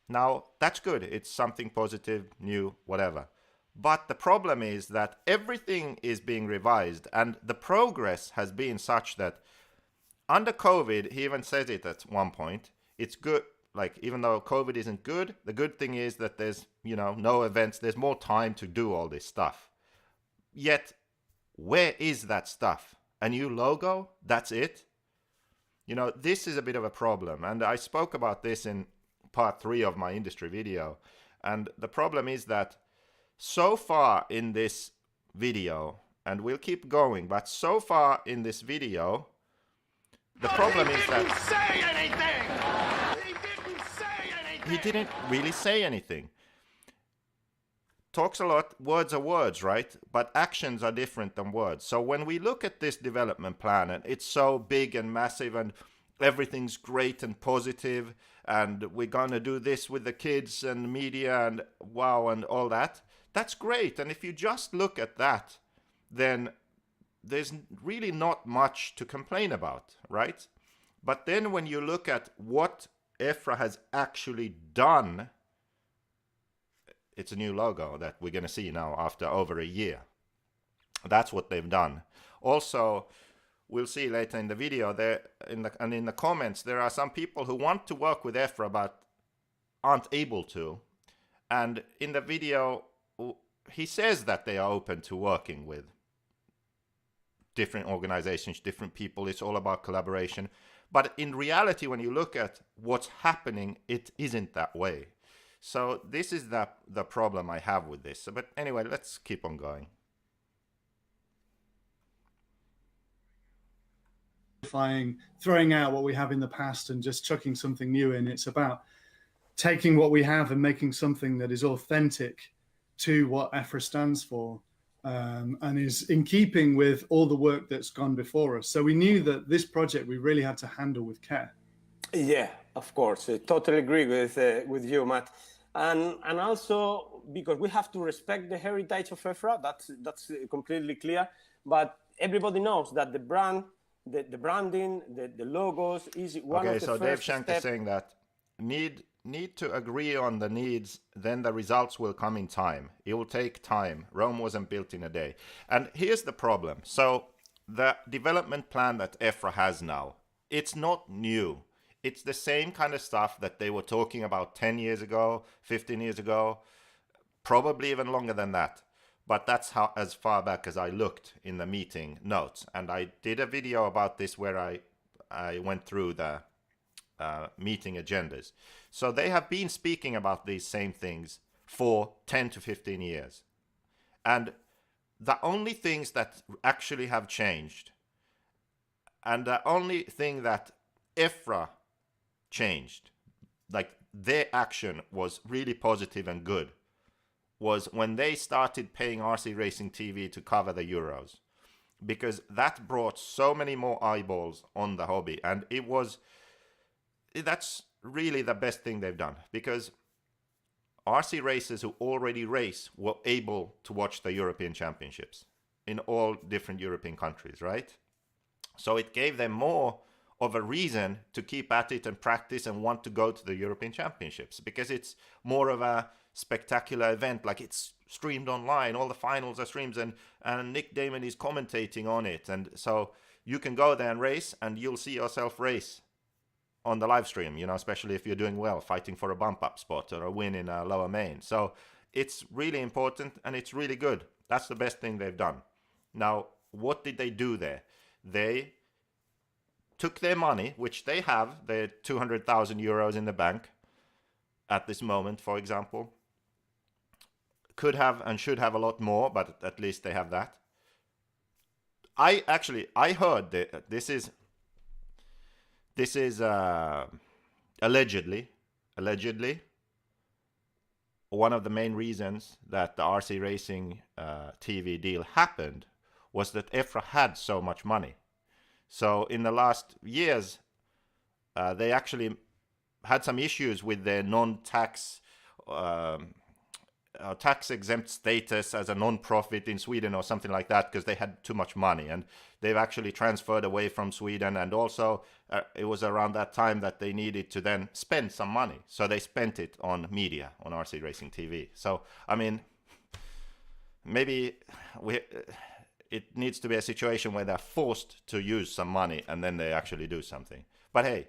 Now, that's good. It's something positive, new, whatever. But the problem is that everything is being revised, and the progress has been such that under COVID, he even says it at one point, it's good. Like, even though COVID isn't good, the good thing is that there's, no events. There's more time to do all this stuff. Yet, where is that stuff? A new logo? That's it? This is a bit of a problem. And I spoke about this in part 3 of my industry video. And the problem is that so far in this video, and we'll keep going, but so far in this video, the problem is that he didn't really say anything. Talks a lot, words are words, right? But actions are different than words. So when we look at this development plan, and it's so big and massive, and everything's great and positive, and we're gonna do this with the kids and media and wow and all that, that's great. And if you just look at that, then there's really not much to complain about, right? But then when you look at what EFRA has actually done, it's a new logo that we're going to see now after over a year. That's what they've done. Also, we'll see later in the video there, in the comments, there are some people who want to work with EFRA but aren't able to. And in the video, he says that they are open to working with different organizations, different people. It's all about collaboration. But in reality, when you look at what's happening, it isn't that way. So this is the problem I have with this. But anyway, let's keep on going. Throwing out what we have in the past and just chucking something new in. It's about taking what we have and making something that is authentic to what EFRA stands for, and is in keeping with all the work that's gone before us. So we knew that this project we really had to handle with care. Yeah, of course. I totally agree with you, Matt. And also because we have to respect the heritage of EFRA, that's completely clear. But everybody knows that the brand, the branding, the logos is one of the first steps. Okay, so Dave Shank is saying that need to agree on the needs, then the results will come in time. It will take time. Rome wasn't built in a day. And here's the problem. So the development plan that EFRA has now, it's not new. It's the same kind of stuff that they were talking about 10 years ago, 15 years ago, probably even longer than that. But that's how as far back as I looked in the meeting notes. And I did a video about this where I went through the meeting agendas. So they have been speaking about these same things for 10 to 15 years. And the only things that actually have changed, and the only thing that EFRA changed, like their action was really positive and good, was when they started paying RC Racing TV to cover the Euros. Because that brought so many more eyeballs on the hobby. And that's really the best thing they've done, because RC racers who already race were able to watch the European Championships in all different European countries, right? So it gave them more of a reason to keep at it and practice and want to go to the European Championships, because it's more of a spectacular event. Like, it's streamed online, all the finals are streamed, and Nick Damon is commentating on it, and so you can go there and race, and you'll see yourself race on the live stream, especially if you're doing well, fighting for a bump up spot or a win in a lower main. So it's really important and it's really good. That's the best thing they've done. Now, what did they do there? They took their money, which they have, their 200,000 euros in the bank at this moment, for example. Could have and should have a lot more, but at least they have that. I heard that this is allegedly one of the main reasons that the RC Racing TV deal happened was that EFRA had so much money. So in the last years, they actually had some issues with their non-tax tax exempt status as a non-profit in Sweden or something like that because they had too much money, and they've actually transferred away from Sweden. And also it was around that time that they needed to then spend some money, so they spent it on media, on RC Racing TV. So I mean, maybe it needs to be a situation where they're forced to use some money and then they actually do something. But hey,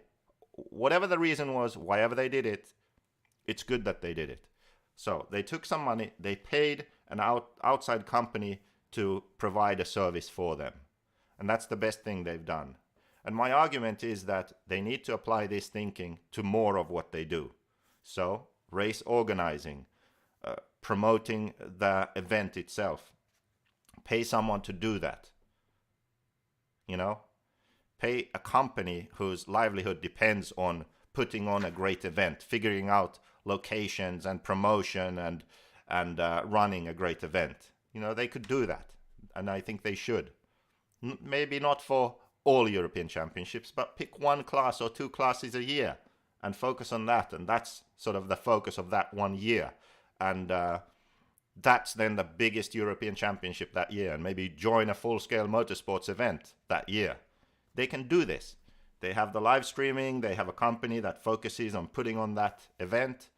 whatever the reason was, wherever they did it, it's good that they did it. So they took some money, they paid an outside company to provide a service for them. And that's the best thing they've done. And my argument is that they need to apply this thinking to more of what they do. So race organizing, promoting the event itself. Pay someone to do that. You know? Pay a company whose livelihood depends on putting on a great event, figuring out locations and promotion and running a great event. You know, they could do that, and I think they should. Maybe not for all European championships, but pick one class or two classes a year and focus on that, and that's sort of the focus of that 1 year. And that's then the biggest European championship that year, and maybe join a full-scale motorsports event that year. They can do this. They have the live streaming, they have a company that focuses on putting on that event.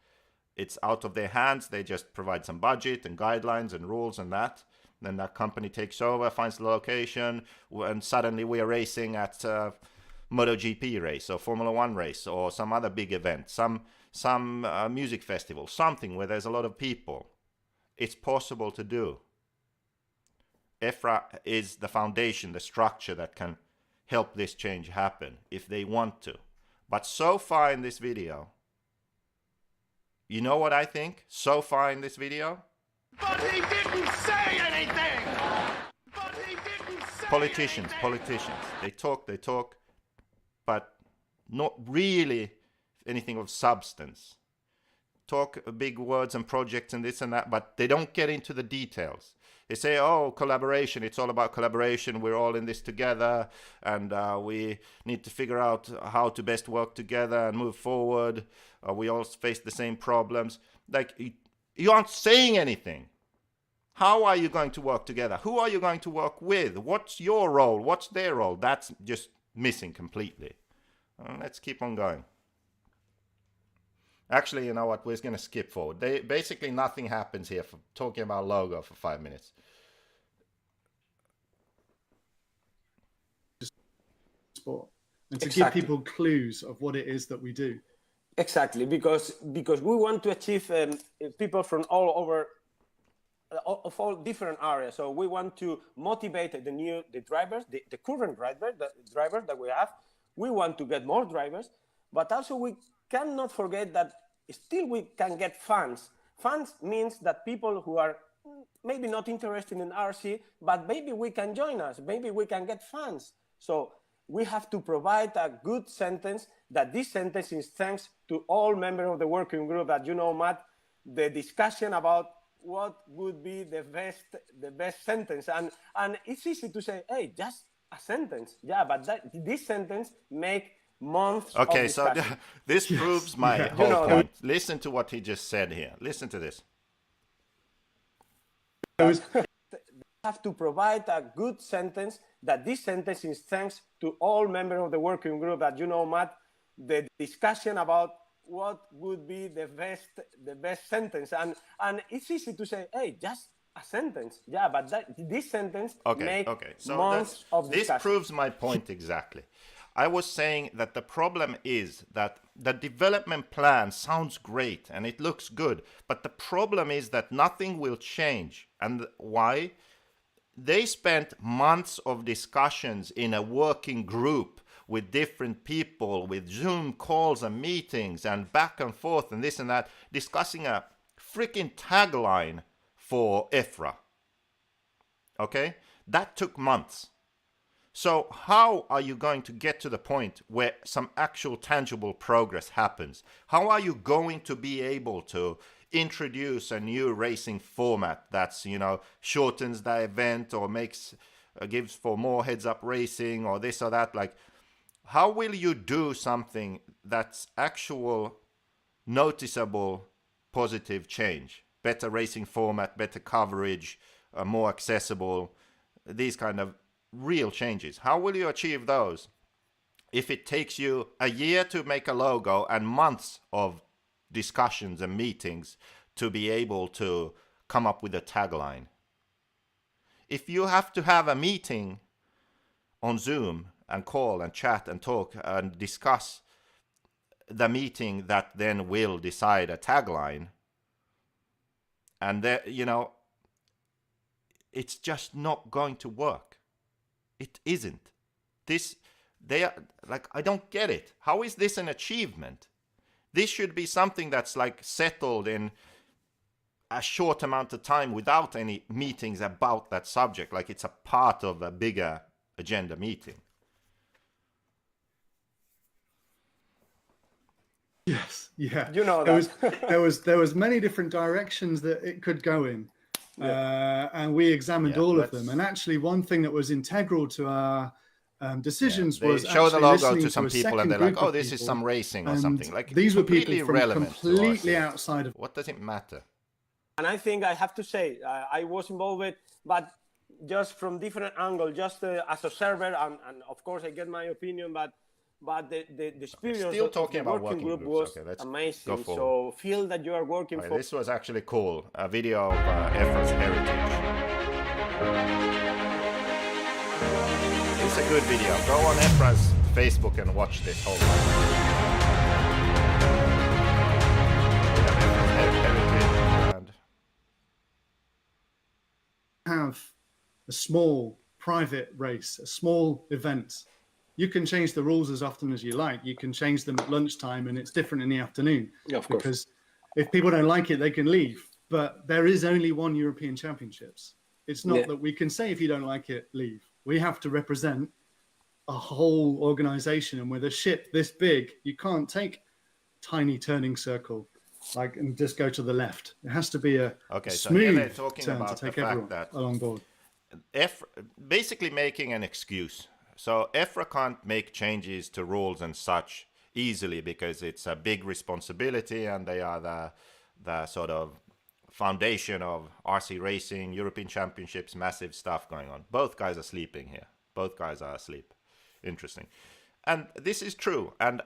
It's out of their hands. They just provide some budget and guidelines and rules and that. Then that company takes over, finds the location, and suddenly we are racing at a MotoGP race or Formula One race or some other big event, some music festival, something where there's a lot of people. It's possible to do. EFRA is the foundation, the structure that can help this change happen if they want to. But so far in this video, you know what I think? So far in this video? But he didn't say anything! But he didn't say Politicians. They talk, but not really anything of substance. Talk big words and projects and this and that, but they don't get into the details. They say, oh, collaboration, it's all about collaboration, we're all in this together, and we need to figure out how to best work together and move forward. We all face the same problems. Like, you aren't saying anything. How are you going to work together? Who are you going to work with? What's your role? What's their role? That's just missing completely. Let's keep on going. Actually, you know what? We're going to skip forward. Basically, nothing happens here for talking about logo for 5 minutes. Sport, and to Exactly. give people clues of what it is that we do. Exactly, because we want to achieve people from all over, of all different areas. So we want to motivate the drivers, the current drivers that we have. We want to get more drivers, but also we cannot forget that still we can get fans. Fans means that people who are maybe not interested in RC, but maybe we can join us. Maybe we can get fans. So we have to provide a good sentence, that this sentence is thanks to all members of the working group that, you know, Matt, the discussion about what would be the best sentence. And it's easy to say, hey, just a sentence. Yeah, but this sentence make months Okay, of so discussion. this proves my Yeah. whole You know, point. Listen to what he just said here. Listen to this. Have to provide a good sentence, that this sentence is thanks to all members of the working group that, you know, Matt, the discussion about what would be the best sentence. And it's easy to say, hey, just a sentence. Yeah, but this sentence make So months of this discussion. proves my point exactly. I was saying that the problem is that the development plan sounds great and it looks good, but the problem is that nothing will change. And why? They spent months of discussions in a working group with different people, with Zoom calls and meetings and back and forth and this and that, discussing a freaking tagline for EFRA. Okay? That took months. So how are you going to get to the point where some actual tangible progress happens? How are you going to be able to introduce a new racing format that's, you know, shortens the event or gives for more heads-up racing or this or that? Like, how will you do something that's actual, noticeable, positive change? better racing format, better coverage, more accessible, these kind of real changes. How will you achieve those if it takes you a year to make a logo and months of discussions and meetings to be able to come up with a tagline? If you have to have a meeting on Zoom and call and chat and talk and discuss the meeting that then will decide a tagline, and there, you know, it's just not going to work. It isn't. They are like, I don't get it. How is this an achievement? This should be something that's like settled in a short amount of time without any meetings about that subject. Like it's a part of a bigger agenda meeting. Yes, yeah. You know that. There was many different directions that it could go in, and we examined all of them. And actually, one thing that was integral to our decisions they was show the actually logo listening to some a people and second they're like, group oh, of this is people. some racing or And something. Like these were completely people from irrelevant to completely RC. outside of. What does it matter? And I think I have to say, I was involved, but just from different angle, just as a server, and of course I get my opinion, but the experience Still of talking the about working group groups. was Okay, let's go amazing. forward. So feel that you are working Right, for. this was actually cool. A video of EFRA's heritage. It's a good video. Go on EFRA's Facebook and watch this whole thing. We have EFRA's heritage and Have a small private race, a small event. You can change the rules as often as you like. You can change them at lunchtime and it's different in the afternoon. Yeah, of course. Because if people don't like it, they can leave. But there is only one European Championships. It's not that we can say, if you don't like it, leave. We have to represent a whole organization. And with a ship this big, you can't take tiny turning circle and just go to the left. It has to be a smooth turn to take everyone along board. Basically making an excuse. So EFRA can't make changes to rules and such easily because it's a big responsibility and they are the sort of foundation of RC racing, European Championships, massive stuff going on. Both guys are sleeping here. Both guys are asleep. Interesting. And this is true. And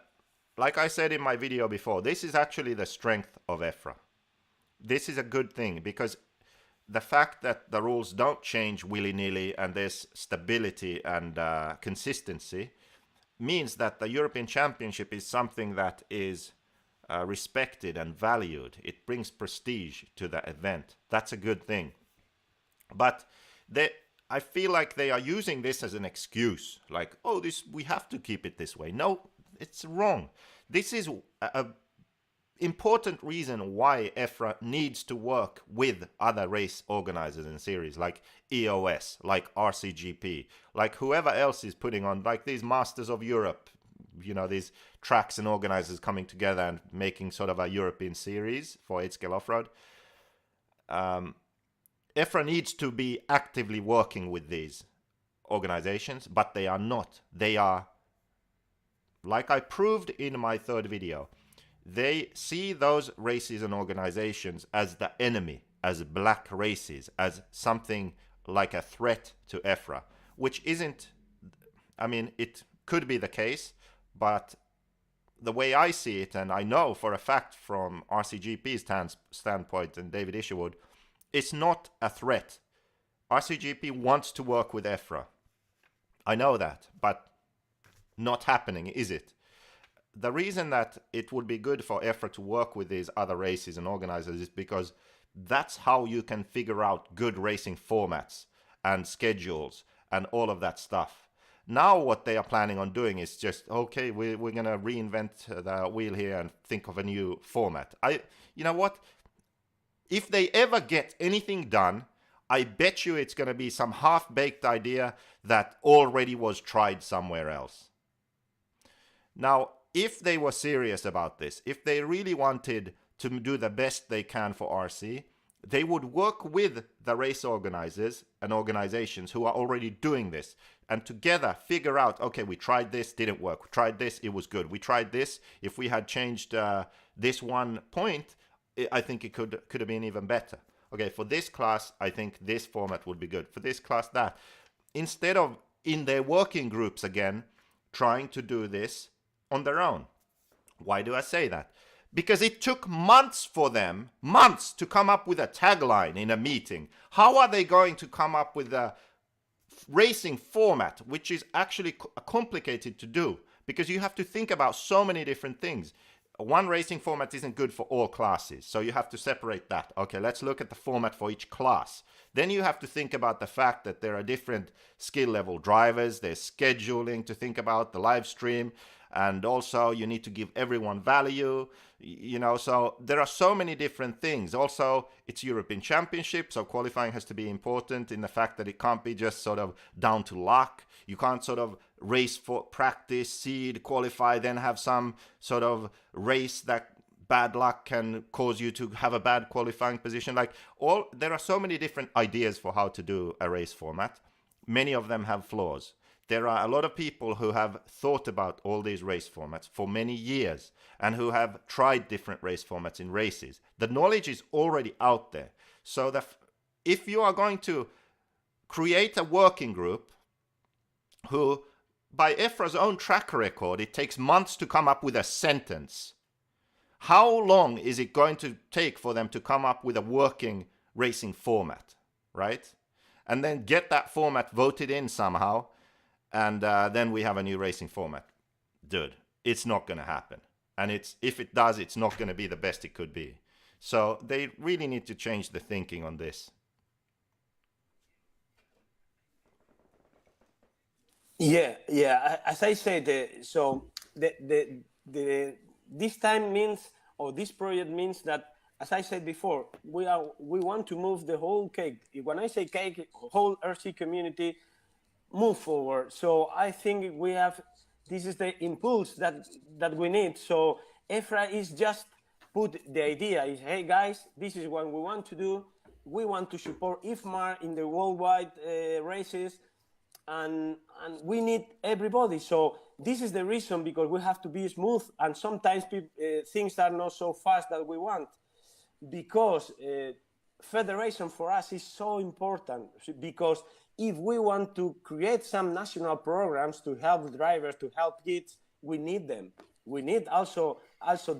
like I said in my video before, this is actually the strength of EFRA. This is a good thing because the fact that the rules don't change willy-nilly and there's stability and consistency means that the European Championship is something that is respected and valued. It brings prestige to the event. That's a good thing. But I feel like they are using this as an excuse. Like, oh, we have to keep it this way. No, it's wrong. This is a important reason why EFRA needs to work with other race organizers and series like EOS, like RCGP, like whoever else is putting on, like these Masters of Europe, you know, these tracks and organizers coming together and making sort of a European series for 8-scale off-road. EFRA needs to be actively working with these organizations, but they are not. They are, like I proved in my third video, they see those races and organizations as the enemy, as black races, as something like a threat to EFRA, which isn't, I mean, it could be the case, but the way I see it, and I know for a fact from RCGP's standpoint and David Isherwood, it's not a threat. RCGP wants to work with EFRA. I know that, but not happening, is it? The reason that it would be good for EFRA to work with these other races and organizers is because that's how you can figure out good racing formats and schedules and all of that stuff. Now what they are planning on doing is just, okay, we're going to reinvent the wheel here and think of a new format. You know what? If they ever get anything done, I bet you it's going to be some half-baked idea that already was tried somewhere else. Now, if they were serious about this, if they really wanted to do the best they can for RC, they would work with the race organizers and organizations who are already doing this and together figure out, okay, we tried this, didn't work. We tried this, it was good. We tried this. If we had changed this one point, I think it could have been even better. Okay, for this class, I think this format would be good. For this class, that. Instead of in their working groups again, trying to do this on their own. Why do I say that? Because it took months for them, months, to come up with a tagline in a meeting. How are they going to come up with a racing format, which is actually complicated to do? Because you have to think about so many different things. One racing format isn't good for all classes, so you have to separate that. Okay, let's look at the format for each class. Then you have to think about the fact that there are different skill level drivers, there's scheduling to think about, the live stream, and also you need to give everyone value, you know, so there are so many different things. Also, it's European Championship, so qualifying has to be important in the fact that it can't be just sort of down to luck. You can't sort of race for practice, seed, qualify, then have some sort of race that bad luck can cause you to have a bad qualifying position. There are so many different ideas for how to do a race format. Many of them have flaws. There are a lot of people who have thought about all these race formats for many years and who have tried different race formats in races. The knowledge is already out there. So that if you are going to create a working group who, by EFRA's own track record, it takes months to come up with a sentence. How long is it going to take for them to come up with a working racing format, right? And then get that format voted in somehow, and then we have a new racing format. Dude, it's not going to happen. And if it does, it's not going to be the best it could be. So they really need to change the thinking on this. Yeah. As I said, so this time means, or this project means that, as I said before, we want to move the whole cake. When I say cake, whole RC community move forward. So I think this is the impulse that we need. So EFRA is just put the idea is, hey guys, this is what we want to do. We want to support IFMAR in the worldwide races. And we need everybody. So this is the reason, because we have to be smooth, and sometimes things are not so fast that we want, because federation for us is so important, because if we want to create some national programs to help drivers, to help kids, we need them. We need also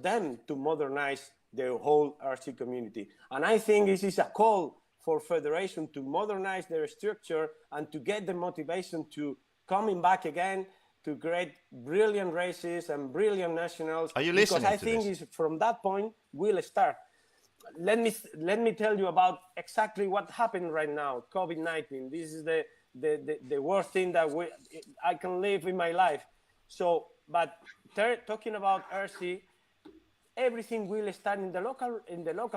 them to modernize the whole RC community. And I think this is a call for federation to modernize their structure and to get the motivation to coming back again to create brilliant races and brilliant nationals. Are you listening because I to think this? is from that point we'll start. Let me tell you about exactly what happened right now. COVID-19. This is the worst thing that I can live in my life. So, but talking about RC, everything will start in the local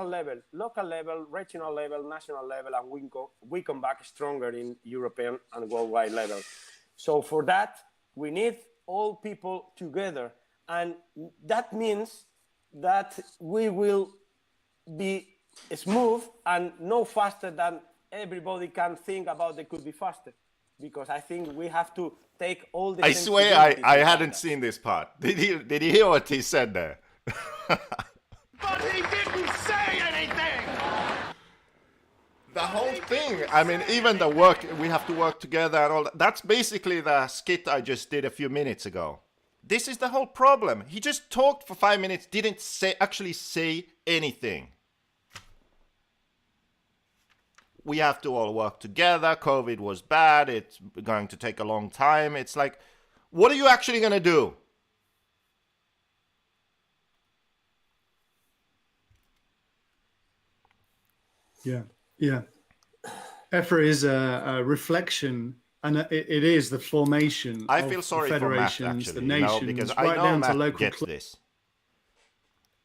level, regional level, national level, and we come back stronger in European and worldwide level. So for that, we need all people together, and that means that we will be smooth and no faster than everybody can think about. They could be faster, because I think we have to take all the. I swear I hadn't seen this part. Did you hear what he said there? But he didn't say anything! The whole thing, I mean, even the work, we have to work together and all that. That's basically the skit I just did a few minutes ago. This is the whole problem. He just talked for 5 minutes, didn't actually say anything. We have to all work together. COVID was bad. It's going to take a long time. It's like, what are you actually going to do? Yeah. EFRA is a reflection, and it is the formation I of feel sorry the for Matt, federations, actually, the nations, because right I know down to Matt local gets this.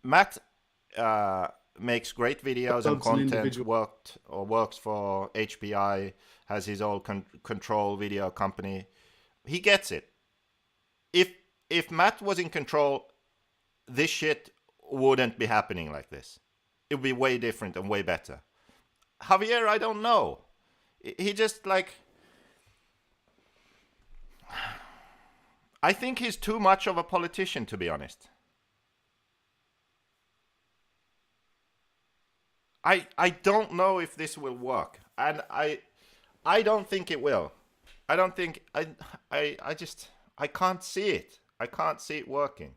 Matt makes great videos and clubs and content, individual. works for HPI, has his own control video company. He gets it. If Matt was in control, this shit wouldn't be happening like this. It would be way different and way better. Javier, I don't know. He just like... I think he's too much of a politician, to be honest. I don't know if this will work, and I don't think it will. I don't think I can't see it. I can't see it working.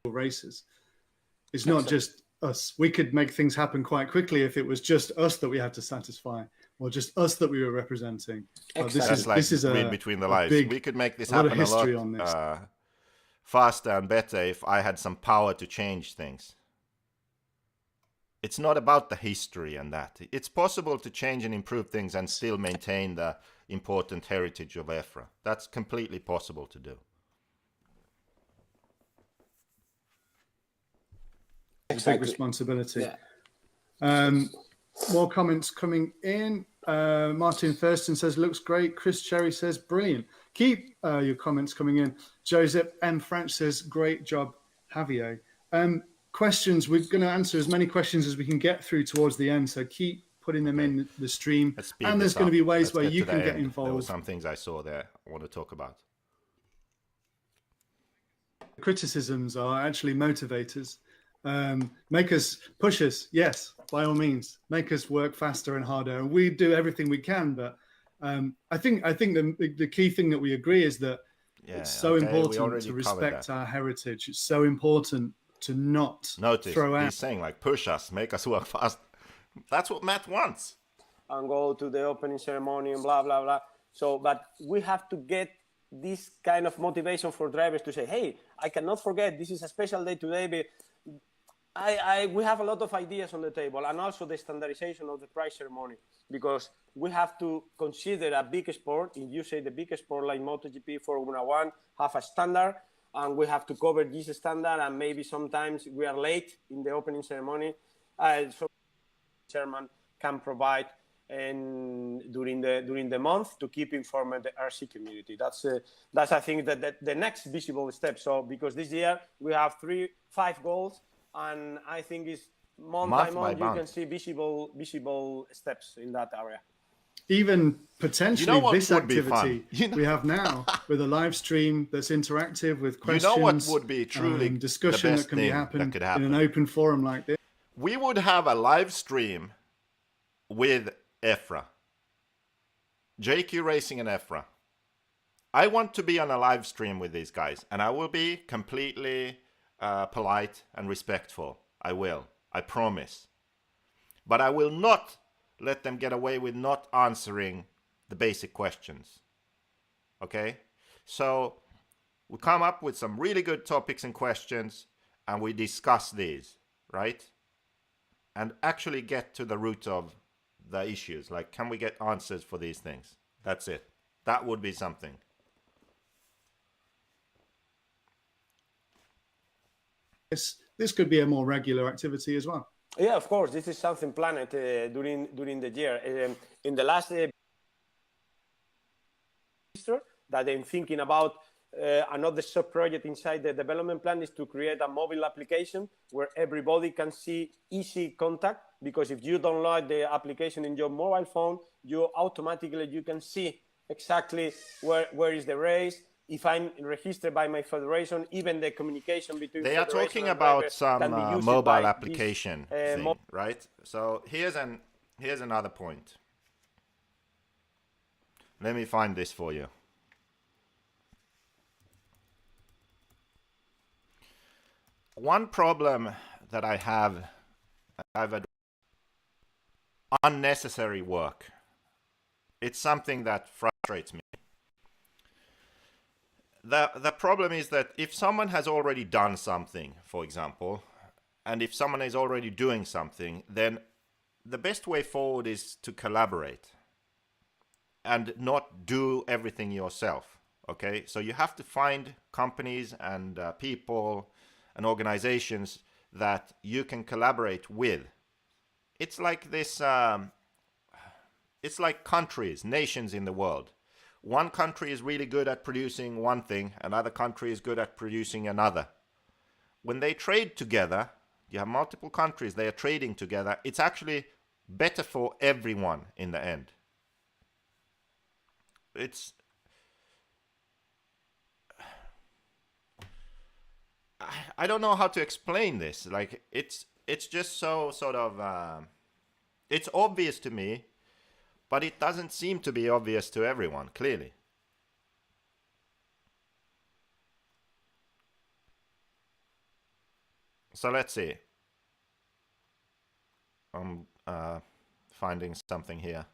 Races. It's not just us. We could make things happen quite quickly if it was just us that we had to satisfy, or just us that we were representing. This is read between the lines. We could make this happen a lot faster and better if I had some power to change things. It's not about the history and that. It's possible to change and improve things and still maintain the important heritage of EFRA. That's completely possible to do. Big responsibility. Yeah. More comments coming in. Martin Thurston says, looks great. Chris Cherry says, brilliant. Keep your comments coming in. Joseph M. French says, great job, Javier. Questions, we're going to answer as many questions as we can get through towards the end, so keep putting them in the stream. And there's going to be ways where you can get involved. There were some things I saw there I want to talk about. Criticisms are actually motivators. Make us, push us, yes, by all means. Make us work faster and harder. And we do everything we can, but I think the key thing that we agree is that it's so important to respect our heritage. It's so important to not throw out. He's saying like push us, make us work fast. That's what Matt wants. And go to the opening ceremony and blah blah blah. So, but we have to get this kind of motivation for drivers to say, hey, I cannot forget this is a special day today. But we have a lot of ideas on the table, and also the standardization of the prize ceremony, because we have to consider a big sport. If you say the big sport like MotoGP, Formula One, have a standard, and we have to cover this standard, and maybe sometimes we are late in the opening ceremony. So chairman can provide during the month to keep informed the RC community. That's I think the next visible step. So because this year we have 5 goals, and I think it's month by month you can see visible steps in that area. Even potentially this activity we have now with a live stream that's interactive with questions. You know what would be truly discussion that can happen in an open forum like this? We would have a live stream with EFRA, JQRacing and EFRA. I want to be on a live stream with these guys, and I will be completely polite and respectful. I will. I promise. But I will not let them get away with not answering the basic questions. Okay? So we come up with some really good topics and questions, and we discuss these, right? And actually get to the root of the issues. Like, can we get answers for these things? That's it. That would be something. This could be a more regular activity as well. Yeah, of course. This is something planned during the year. In the last that I'm thinking about another sub-project inside the development plan is to create a mobile application where everybody can see easy contact. Because if you download the application in your mobile phone, you can see exactly where is the race. If I'm registered by my federation, even the communication between they are talking about some mobile application thing, right? So here's another point. Let me find this for you. One problem that I have unnecessary work. It's something that frustrates me. The problem is that if someone has already done something, for example, and if someone is already doing something, then the best way forward is to collaborate and not do everything yourself. Okay, so you have to find companies and people and organizations that you can collaborate with. It's like this, it's like countries, nations in the world. One country is really good at producing one thing, another country is good at producing another. When they trade together, you have multiple countries, they are trading together, it's actually better for everyone in the end. I don't know how to explain this. Like it's just so sort of it's obvious to me, but it doesn't seem to be obvious to everyone, clearly. So let's see. I'm finding something here.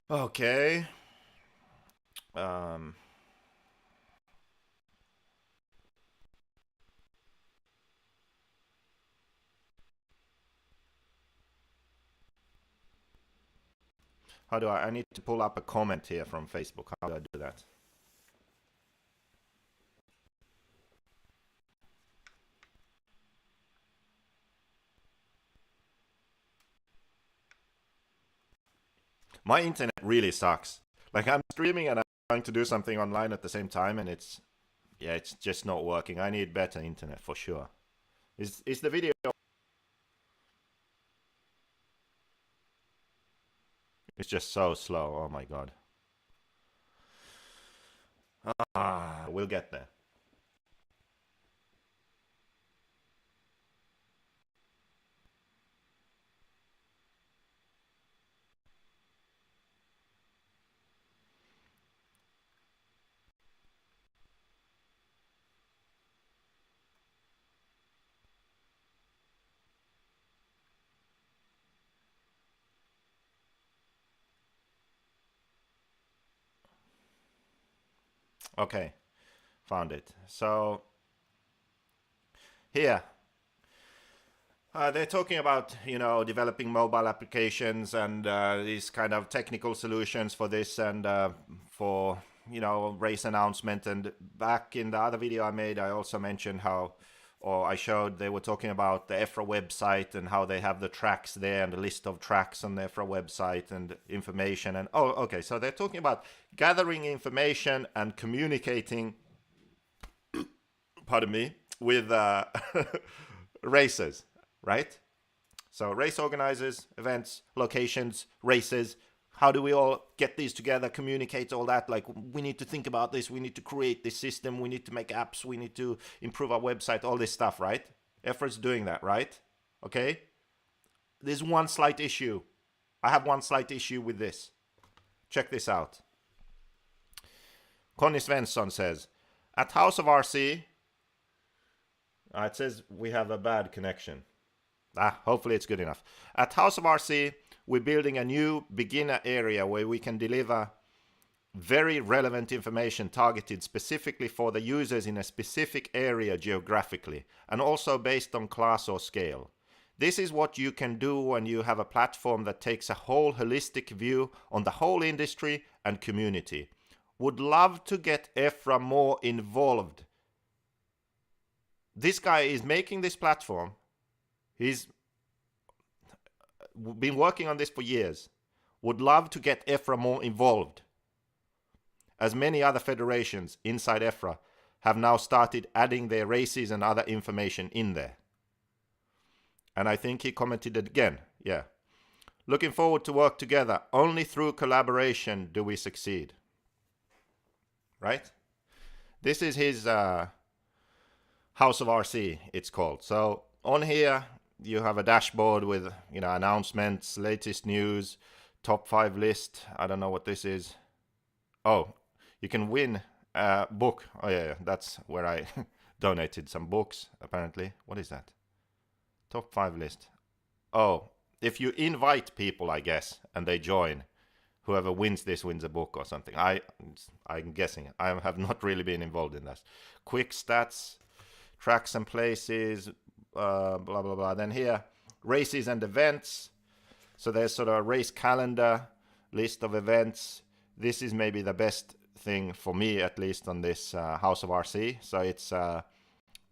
Okay. How do I need to pull up a comment here from Facebook. How do I do that? My internet really sucks. Like I'm streaming and I'm trying to do something online at the same time, and it's just not working. I need better internet for sure. Is the video? It's just so slow. Oh my god. We'll get there. Okay, found it. So here they're talking about, you know, developing mobile applications and these kind of technical solutions for this and for, you know, race announcement. And back in the other video I made, I also mentioned how, or I showed they were talking about the EFRA website and how they have the tracks there and the list of tracks on the EFRA website and information. And oh, okay, so they're talking about gathering information and communicating, pardon me, with racers, right? So race organizers, events, locations, races. How do we all get these together, communicate all that? Like, we need to think about this. We need to create this system. We need to make apps. We need to improve our website, all this stuff, right? EFRA's doing that, right? Okay. There's one slight issue. I have one slight issue with this. Check this out. Conny Svensson says, at House of RC, it says we have a bad connection. Hopefully it's good enough. At House of RC, we're building a new beginner area where we can deliver very relevant information targeted specifically for the users in a specific area geographically, and also based on class or scale. This is what you can do when you have a platform that takes a whole holistic view on the whole industry and community. Would love to get EFRA more involved. This guy is making this platform. He's been working on this for years. Would love to get EFRA more involved, as many other federations inside EFRA have now started adding their races and other information in there. And I think he commented it again. Yeah. Looking forward to work together. Only through collaboration do we succeed. Right? This is his House of RC, it's called. So on here, you have a dashboard with, you know, announcements, latest news, top 5 list. I don't know what this is. Oh, you can win a book. Oh yeah, that's where I donated some books, apparently. What is that? Top 5 list. Oh, if you invite people, I guess, and they join, whoever wins this wins a book or something. I'm guessing. I have not really been involved in that. Quick stats, tracks and places, blah blah blah. Then here, races and events. So there's sort of a race calendar, list of events. This is maybe the best thing for me, at least, on this House of RC. So it's a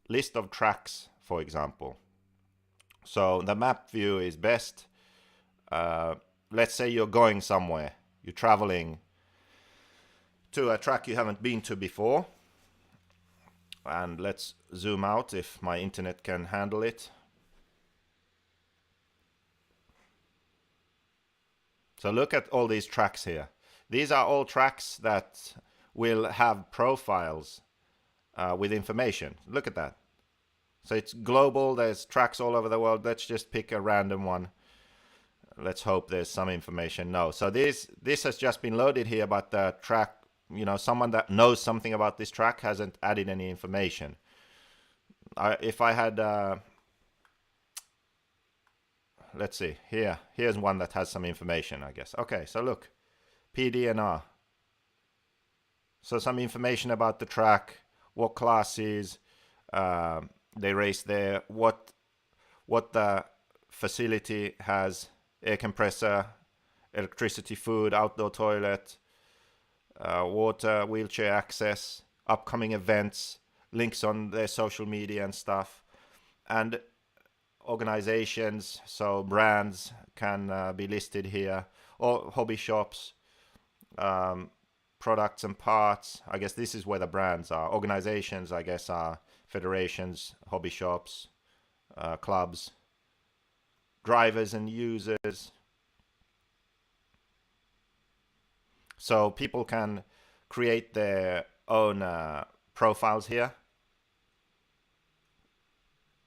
list of tracks, for example. So the map view is best. Let's say you're going somewhere, you're traveling to a track you haven't been to before. And let's zoom out if my internet can handle it. So look at all these tracks here. These are all tracks that will have profiles with information. Look at that. So it's global. There's tracks all over the world. Let's just pick a random one. Let's hope there's some information. No. So this has just been loaded here, but the track, you know, someone that knows something about this track hasn't added any information. If I had, let's see, here's one that has some information, I guess. Okay, so look, PDNR. So some information about the track, what classes they race there, what the facility has, air compressor, electricity, food, outdoor toilet, water, wheelchair access, upcoming events, links on their social media and stuff, and organizations, so brands can be listed here, or hobby shops, products and parts. I guess this is where the brands are. Organizations, I guess, are federations, hobby shops, clubs, drivers and users. So people can create their own profiles here.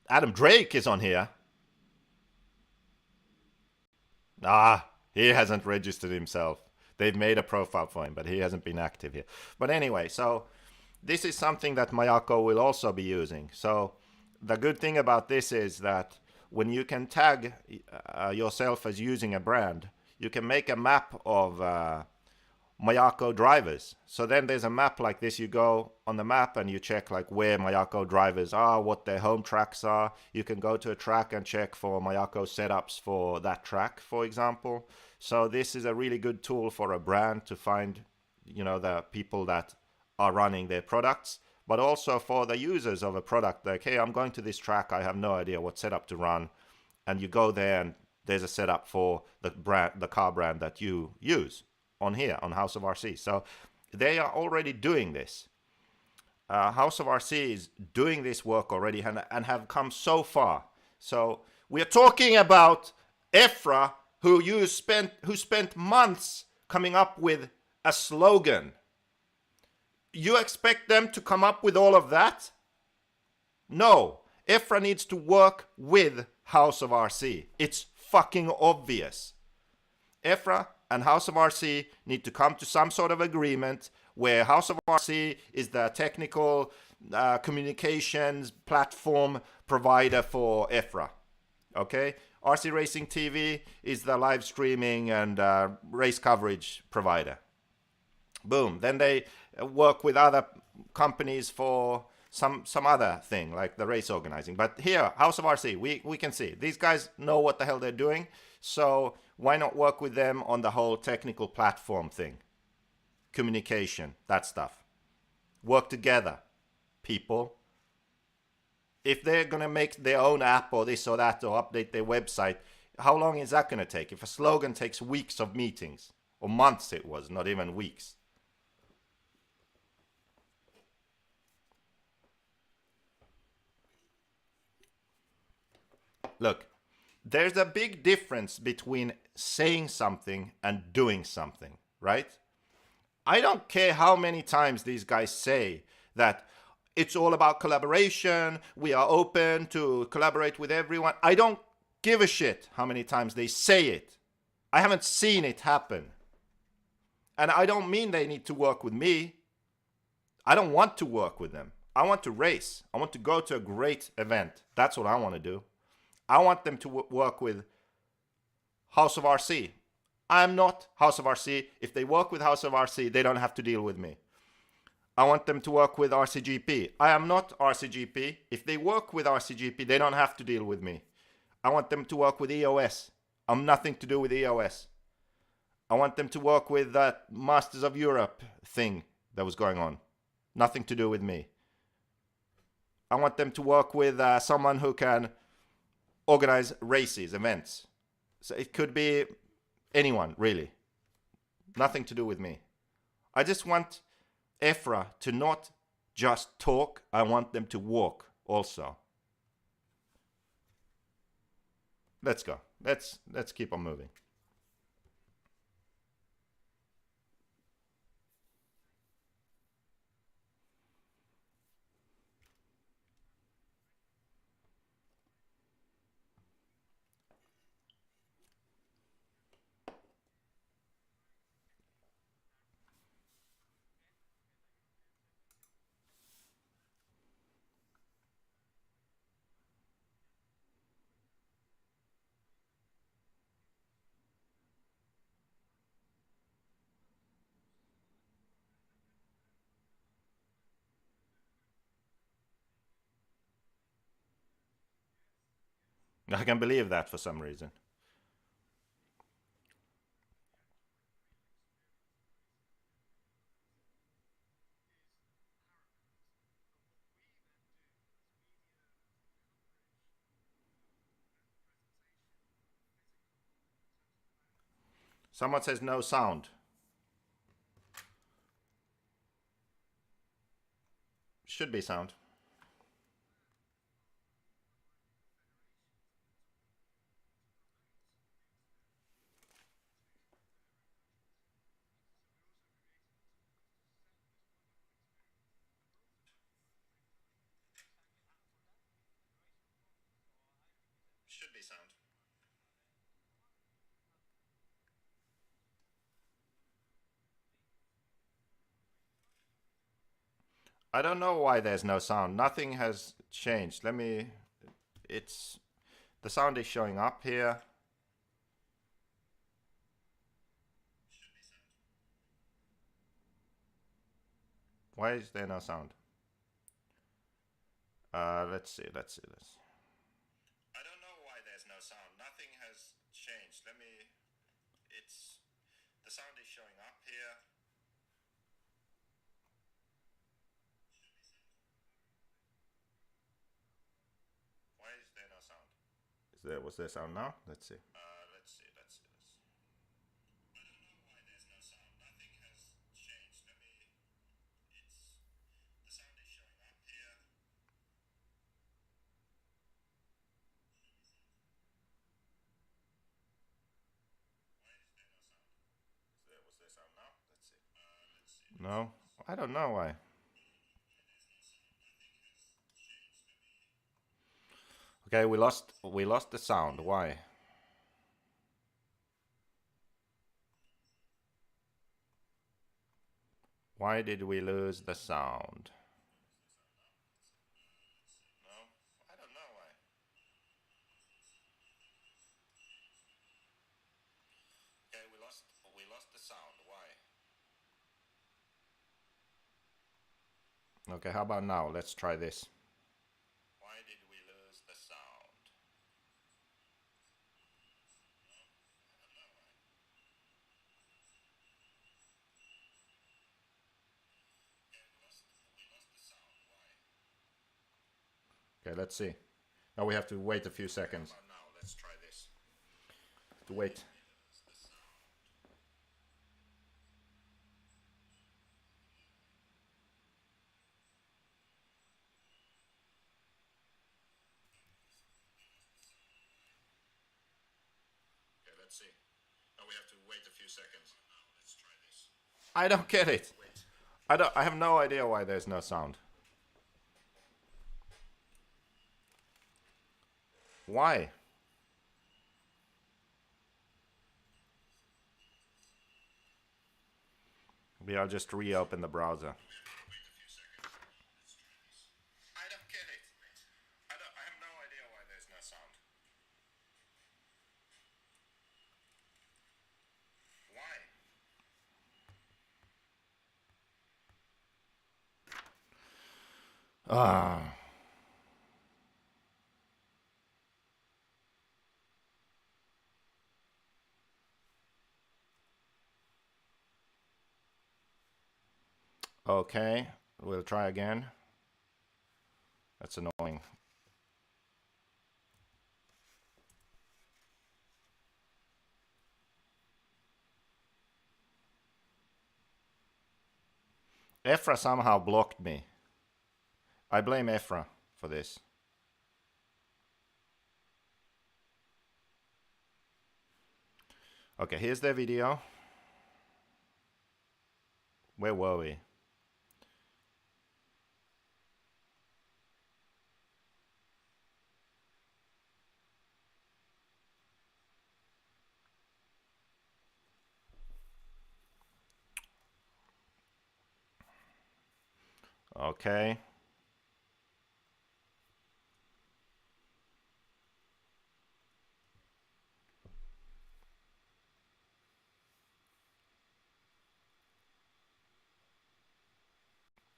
Adam Drake is on here. He hasn't registered himself. They've made a profile for him, but he hasn't been active here. But anyway, so this is something that Mayako will also be using. So the good thing about this is that when you can tag yourself as using a brand, you can make a map of Mayako drivers. So then there's a map like this. You go on the map and you check like where Mayako drivers are, what their home tracks are. You can go to a track and check for Mayako setups for that track, for example. So this is a really good tool for a brand to find, you know, the people that are running their products, but also for the users of a product. Like, hey, I'm going to this track. I have no idea what setup to run. And you go there and there's a setup for the brand, the car brand that you use on here on House of RC. So they are already doing this. House of RC is doing this work already and have come so far. So we are talking about EFRA, who spent months coming up with a slogan. You expect them to come up with all of that? No. EFRA needs to work with House of RC. It's fucking obvious. EFRA and House of RC need to come to some sort of agreement where House of RC is the technical communications platform provider for EFRA. Okay? RC Racing TV is the live streaming and race coverage provider. Boom. Then they work with other companies for some other thing, like the race organizing. But here, House of RC, we can see. These guys know what the hell they're doing. So why not work with them on the whole technical platform thing? Communication, that stuff. Work together, people. If they're going to make their own app or this or that or update their website, how long is that going to take? If a slogan takes weeks of meetings, or months it was, not even weeks. Look, there's a big difference between saying something and doing something, right? I don't care how many times these guys say that it's all about collaboration. We are open to collaborate with everyone. I don't give a shit how many times they say it. I haven't seen it happen. And I don't mean they need to work with me. I don't want to work with them. I want to race. I want to go to a great event. That's what I want to do. I want them to work with House of RC. I'm not House of RC. If they work with House of RC, they don't have to deal with me. I want them to work with RCGP. I am not RCGP. If they work with RCGP, they don't have to deal with me. I want them to work with EOS. I'm nothing to do with EOS. I want them to work with that Masters of Europe thing that was going on. Nothing to do with me. I want them to work with someone who can organize races, events. So it could be anyone, really. Nothing to do with me. I just want EFRA to not just talk. I want them to walk also. Let's go. Let's keep on moving. I can believe that for some reason. Someone says no sound. Should be sound. Should be sound. I don't know why there's no sound. Nothing has changed. Let me... It's... The sound is showing up here. Why is there no sound? Let's see. I don't know why there's no sound. Nothing has changed. Let me... It's... The sound is showing up here. Why is there no sound? Was there sound now? Let's see. Let's see. I don't know why there's no sound. Nothing has changed. Let me... It's... The sound is showing up here. Why is there no sound? Was there sound now? Let's see. No, I don't know why. Okay, we lost the sound. Why? Why did we lose the sound? No, I don't know why. Okay, we lost the sound. Why? Okay, how about now? Let's try this. Why did we lose the sound? I don't know why. Okay, we lost the sound. Why? Okay, let's see. Now we have to wait a few seconds. How about now? Let's try this. To wait. Let's see. Now we have to wait a few seconds. Now let's try this. I don't get it. I have no idea why there's no sound. Why? Maybe I'll just reopen the browser. I don't get it. I have no idea why there's no sound. Why? Ah. Okay, we'll try again. That's annoying. EFRA somehow blocked me. I blame EFRA for this. Okay, here's the video. Where were we? Okay.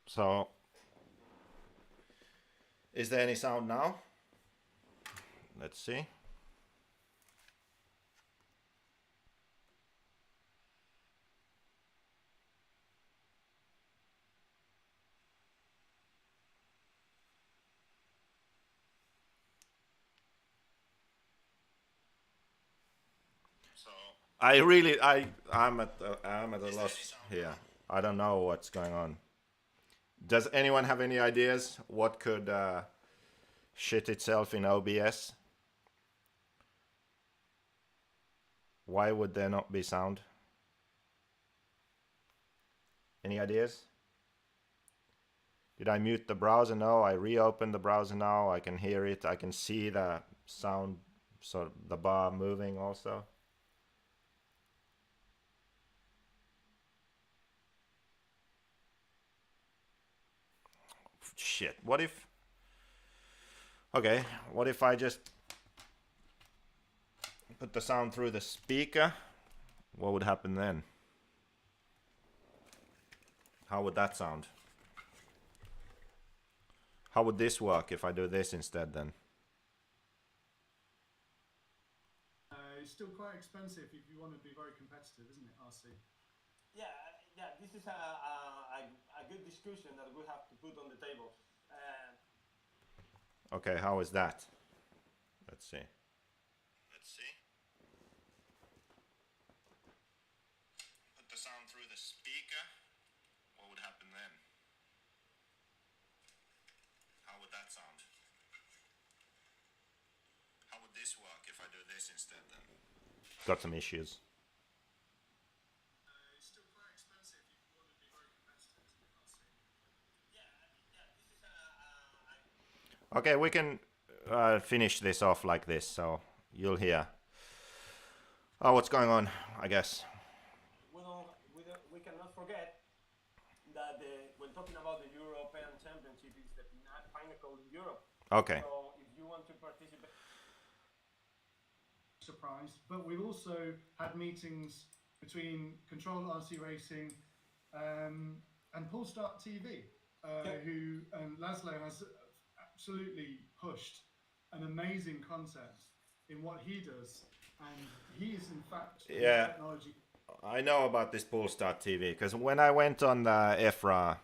So, is there any sound now? Let's see. I'm at a loss here. I don't know what's going on. Does anyone have any ideas what could shit itself in OBS? Why would there not be sound? Any ideas? Did I mute the browser? No, I reopened the browser now. I can hear it. I can see the sound, so the bar moving also. Shit, what if... Okay, what if I just put the sound through the speaker? What would happen then? How would that sound? How would this work if I do this instead then? It's still quite expensive if you want to be very competitive, isn't it, RC? Yeah, yeah. This is a good discussion that we have to put on the table. Okay, how is that? Let's see. Put the sound through the speaker. What would happen then? How would that sound? How would this work if I do this instead then? Got some issues. It's still quite expensive if you want to be very competitive, isn't it, RC? Yeah, this is Okay, we can finish this off like this, so you'll hear. Oh, what's going on, I guess. We cannot forget that when talking about the European Championship, it's the pinnacle in Europe. Okay. So if you want to participate... Surprise, but we've also had meetings between Control RC Racing and Polestart TV, who Laszlo has absolutely pushed an amazing concept in what he does, and he is in fact technology. I know about this Polestart TV because when I went on the EFRA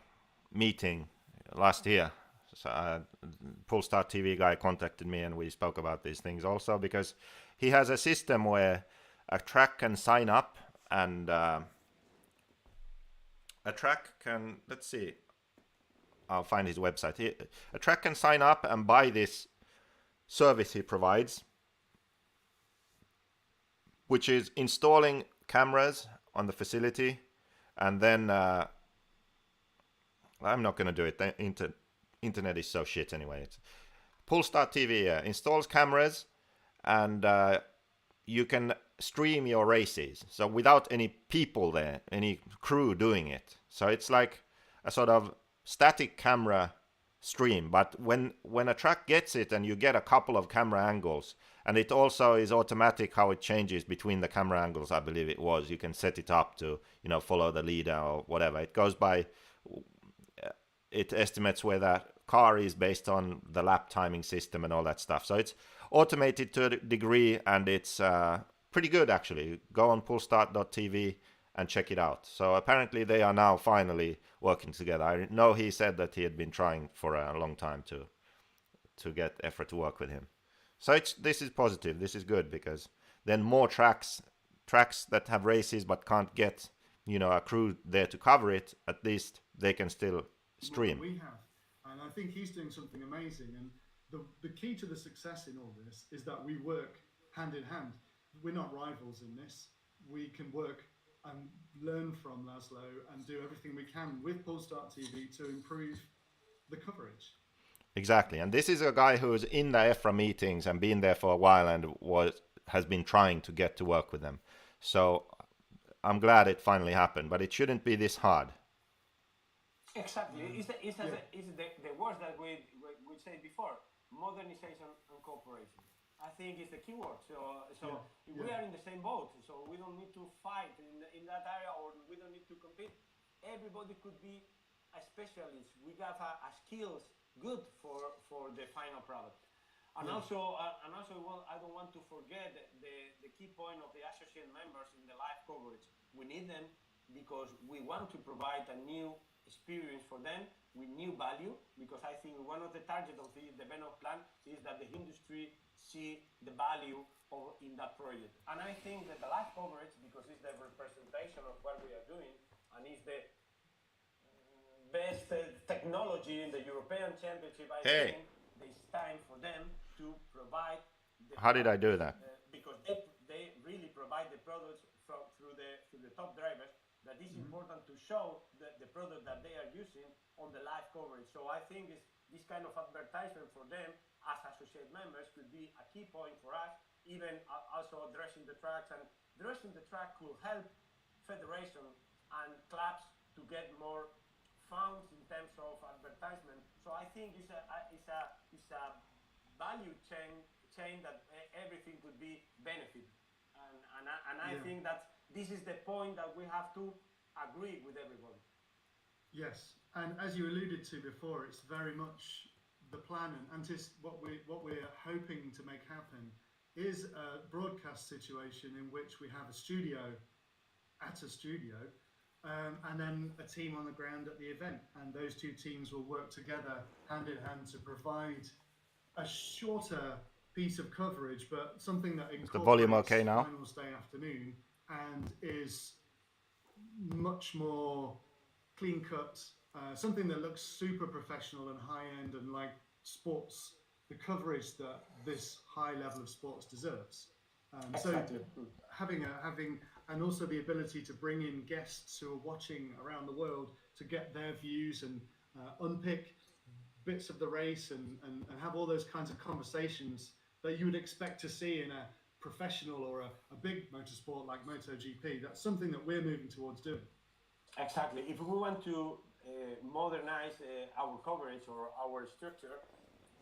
meeting last year, Polestart TV guy contacted me and we spoke about these things also, because he has a system where a track can sign up and a track can, let's see, I'll find his website. A track can sign up and buy this service he provides, which is installing cameras on the facility, and then I'm not going to do it. The internet is so shit anyway. It's Polestart TV installs cameras, and you can stream your races. So without any people there, any crew doing it. So it's like a sort of static camera stream. But when a track gets it and you get a couple of camera angles, and it also is automatic how it changes between the camera angles, I believe it was. You can set it up to, follow the leader or whatever. It goes by, it estimates where that car is based on the lap timing system and all that stuff. So it's automated to a degree, and it's pretty good actually. Go on polestart.tv and check it out. So apparently they are now finally working together. I know he said that he had been trying for a long time to get EFRA to work with him. So this is positive. This is good, because then more tracks that have races but can't get a crew there to cover it, at least they can still stream. Well, we have, and I think he's doing something amazing. And the key to the success in all this is that we work hand in hand. We're not rivals in this. We can work and learn from Laszlo and do everything we can with Polestart TV to improve the coverage. Exactly, and this is a guy who's in the EFRA meetings and been there for a while and has been trying to get to work with them. So I'm glad it finally happened, but it shouldn't be this hard. Exactly, it's the words that we said before: modernization and cooperation. I think it's the keyword. We are in the same boat, so we don't need to fight in that area, or we don't need to compete. Everybody could be a specialist. We got a skills good for the final product. And also, well, I don't want to forget the key point of the associate members in the live coverage. We need them because we want to provide a new experience for them with new value, because I think one of the targets of the development plan is that the industry see the value in that project. And I think that the live coverage, because it's the representation of what we are doing, and it's the best technology in the European Championship, I think it's time for them to provide. How did I do that? Because they really provide the products through the top drivers. That is important to show the product that they are using on the live coverage. So I think this kind of advertisement for them as associate members could be a key point for us. Even also addressing the tracks, and addressing the track could help federation and clubs to get more funds in terms of advertisement. So I think it's a value chain that everything could be benefit, and I think that this is the point that we have to agree with everybody. Yes, and as you alluded to before, it's very much the plan, and what we're hoping to make happen is a broadcast situation in which we have a studio and then a team on the ground at the event, and those two teams will work together hand in hand to provide a shorter piece of coverage, but something that incorporates the volume okay now? Finals Day afternoon and is much more clean cut, something that looks super professional and high end and like sports, the coverage that this high level of sports deserves. Exactly. So having and also the ability to bring in guests who are watching around the world to get their views and unpick bits of the race and have all those kinds of conversations that you would expect to see in a professional or a big motorsport like MotoGP. That's something that we're moving towards doing. Exactly. If we want to modernize our coverage or our structure,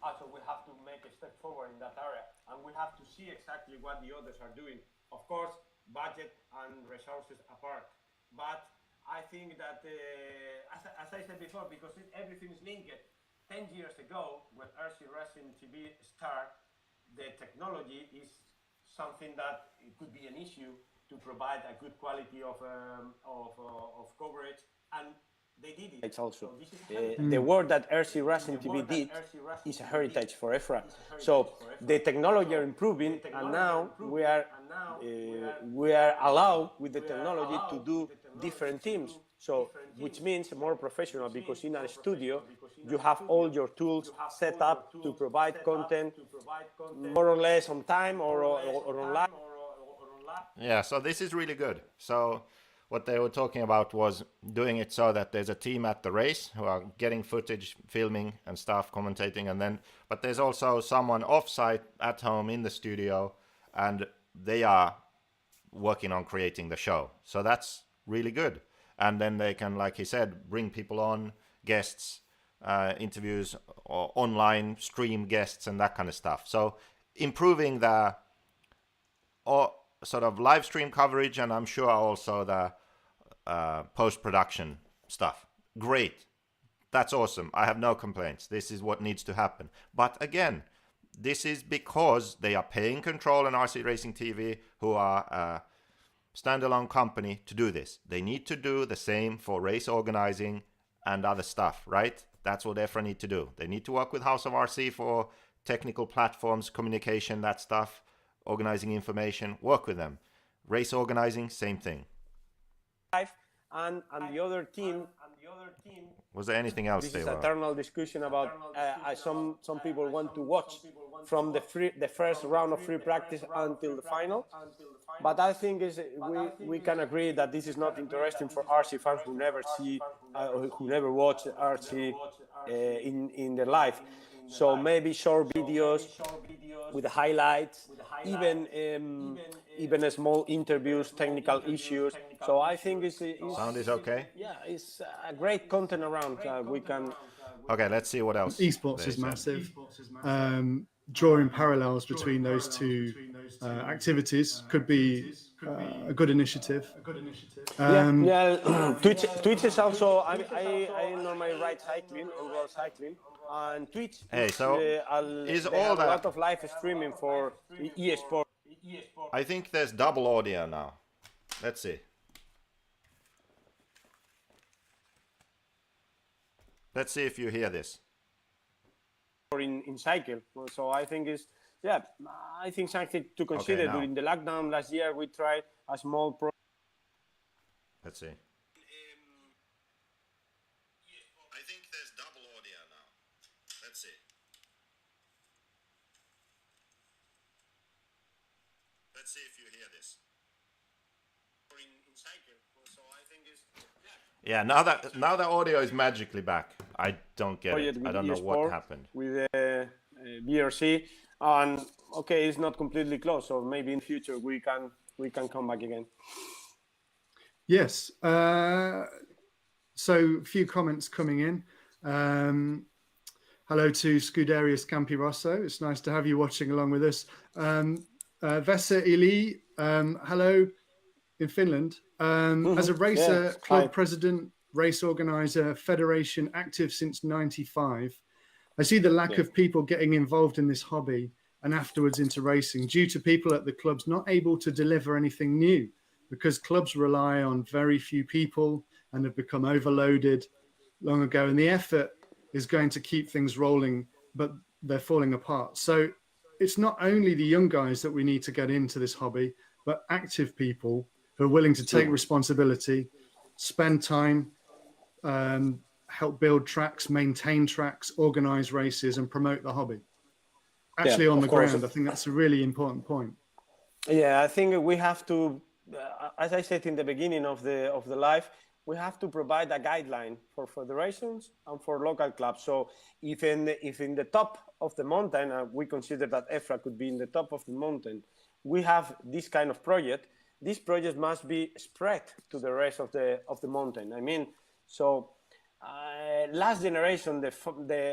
also we have to make a step forward in that area, and we have to see exactly what the others are doing. Of course, budget and resources apart, but I think that, as I said before, because everything is linked, 10 years ago, when JQRacing TV started, the technology is something that it could be an issue to provide a good quality of coverage, and they did it. It's also the work that JQRacing TV did is a heritage for EFRA. So the technology are improving, and now we are allowed with the technology to do different teams. So which means more professional, because in a studio you have all your tools set up to provide content more or less on time or online. Yeah, so this is really good. So what they were talking about was doing it so that there's a team at the race who are getting footage, filming and stuff, commentating, and then, but there's also someone off-site at home in the studio, and they are working on creating the show. So that's really good. And then they can, like he said, bring people on, guests, interviews, or online stream guests and that kind of stuff. So improving the sort of live stream coverage, and I'm sure also the post-production stuff. Great. That's awesome. I have no complaints. This is what needs to happen. But again, this is because they are paying Control and RC Racing TV, who are a standalone company, to do this. They need to do the same for race organizing and other stuff, right? That's what EFRA need to do. They need to work with House of RC for technical platforms, communication, that stuff, organizing information, work with them. Race organizing, same thing. And the other team. Was there anything else? This is an eternal discussion about. Some people want to watch from the first round of free practice until the final, but I think we can agree that this is not interesting for RC fans who never watch RC in their life. So maybe short videos with the highlights, even small interviews, technical issues. So I think sound is okay. Yeah, it's a great content around. We can. Okay, let's see what else. Esports is massive. Drawing parallels between those two activities could be a good initiative. Twitch is also. I normally ride cycling or road cycling. And Twitch is all that, a lot of live streaming for eSport. I think there's double audio now. Let's see. Let's see if you hear this. Or in cycle. So I think yeah, I think something to consider. now. During the lockdown last year, we tried a small Let's see. I think there's double audio now. Let's see. Let's see if you hear this. Yeah, now the audio is magically back. I don't get it. I don't know what happened. With BRC, and okay, it's not completely closed, so maybe in future we can come back again. Yes. So a few comments coming in. Hello to Scuderius Campirosso. It's nice to have you watching along with us. Vesa Ili, hello in Finland. As a racer, club president, race organizer, federation active since '95, I see the lack of people getting involved in this hobby and afterwards into racing due to people at the clubs not able to deliver anything new because clubs rely on very few people and have become overloaded long ago. And the effort is going to keep things rolling, but they're falling apart. So it's not only the young guys that we need to get into this hobby, but active people who are willing to take responsibility, spend time, help build tracks, maintain tracks, organize races, and promote the hobby. Actually, on the ground, I think that's a really important point. Yeah, I think we have to, as I said in the beginning of the live, we have to provide a guideline for federations and for local clubs. So if in the top of the mountain, we consider that EFRA could be in the top of the mountain, we have this kind of project. This project must be spread to the rest of the mountain. I mean, so last generation,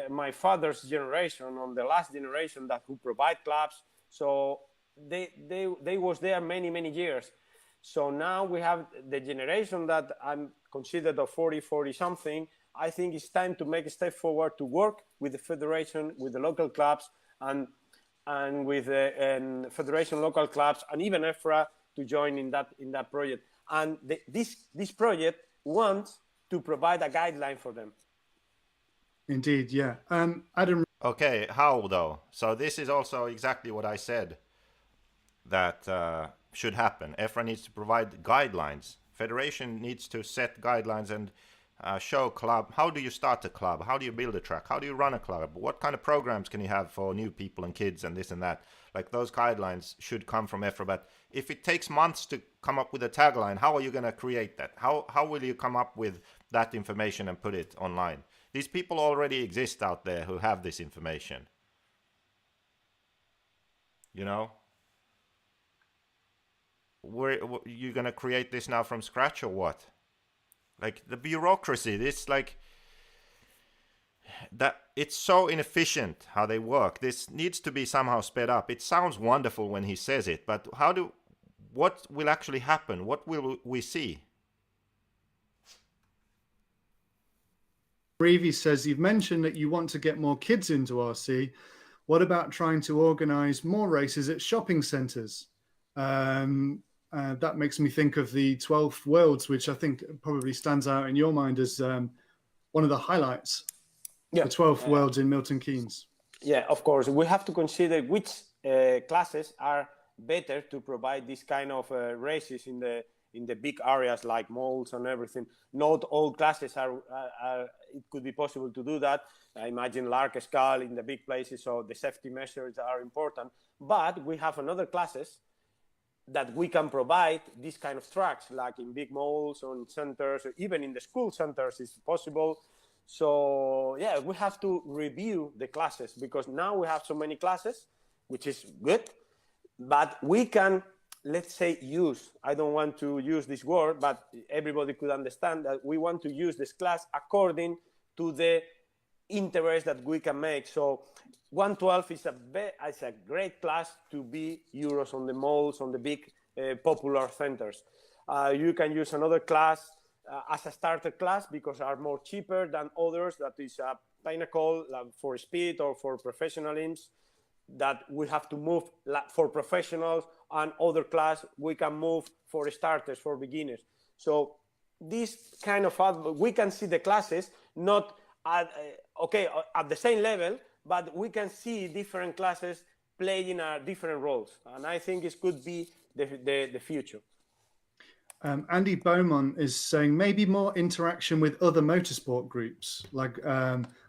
my father's generation, on the last generation that who provide clubs, so they was there many years. So now we have the generation that I'm considered of 40 something. I think it's time to make a step forward to work with the federation, with the local clubs, and with the federation, local clubs, and even EFRA to join in that project. And this project wants to provide a guideline for them. Indeed, yeah. Adam. Okay, how though? So this is also exactly what I said that should happen. EFRA needs to provide guidelines. Federation needs to set guidelines and show club. How do you start a club? How do you build a track? How do you run a club? What kind of programs can you have for new people and kids and this and that? Like those guidelines should come from EFRA. But if it takes months to come up with a tagline, how are you going to create that? How will you come up with that information and put it online? These people already exist out there who have this information. You know? You're going to create this now from scratch or what? Like the bureaucracy, it's like that. It's so inefficient how they work. This needs to be somehow sped up. It sounds wonderful when he says it, but what will actually happen? What will we see? Reeve says, you've mentioned that you want to get more kids into RC. What about trying to organize more races at shopping centers? That makes me think of the 12 Worlds, which I think probably stands out in your mind as one of the highlights. Yeah. The 12 Worlds in Milton Keynes. Yeah, of course. We have to consider which classes are better to provide this kind of races in the big areas like malls and everything. Not all classes are it could be possible to do that. I imagine large scale in the big places, so the safety measures are important. But we have another classes that we can provide this kind of tracks, like in big malls or in centers, or even in the school centers is possible. So yeah, we have to review the classes because now we have so many classes, which is good, but we can, let's say, use, I don't want to use this word, but everybody could understand that we want to use this class according to the interest that we can make. So 112 is a great class to be Euros on the malls, on the big popular centers. You can use another class as a starter class because are more cheaper than others. That is a pinnacle for speed or for professionalism that we have to move for professionals, and other class we can move for starters, for beginners. So this kind of, we can see the classes not at the same level, but we can see different classes playing different roles, and I think it could be the future. Andy Beaumont is saying maybe more interaction with other motorsport groups like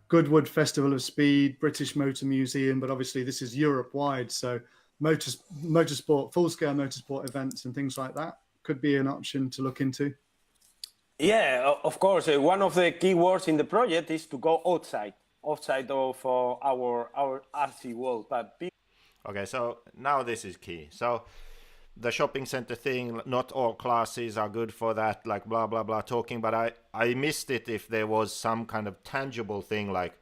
Goodwood Festival of Speed, British Motor Museum, but obviously this is Europe-wide, so motorsport, full-scale motorsport events and things like that could be an option to look into. Yeah, of course. One of the key words in the project is to go outside of our RC world. But Okay, so now this is key. So the shopping center thing, not all classes are good for that, like blah, blah, blah talking, but I missed it if there was some kind of tangible thing like,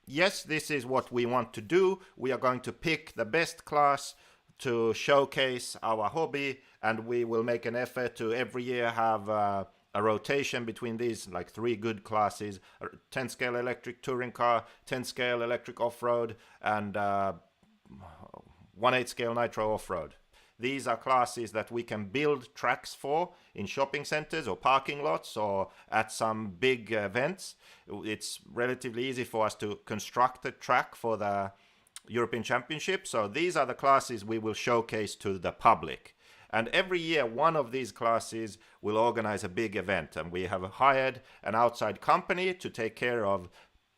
yes, this is what we want to do. We are going to pick the best class to showcase our hobby, and we will make an effort to every year have a rotation between these like 3 good classes, 10 scale electric touring car, 10 scale electric off-road, and 1/8 scale nitro off-road. These are classes that we can build tracks for in shopping centers or parking lots or at some big events. It's relatively easy for us to construct a track for the European Championship. So these are the classes we will showcase to the public. And every year, one of these classes will organize a big event. And we have hired an outside company to take care of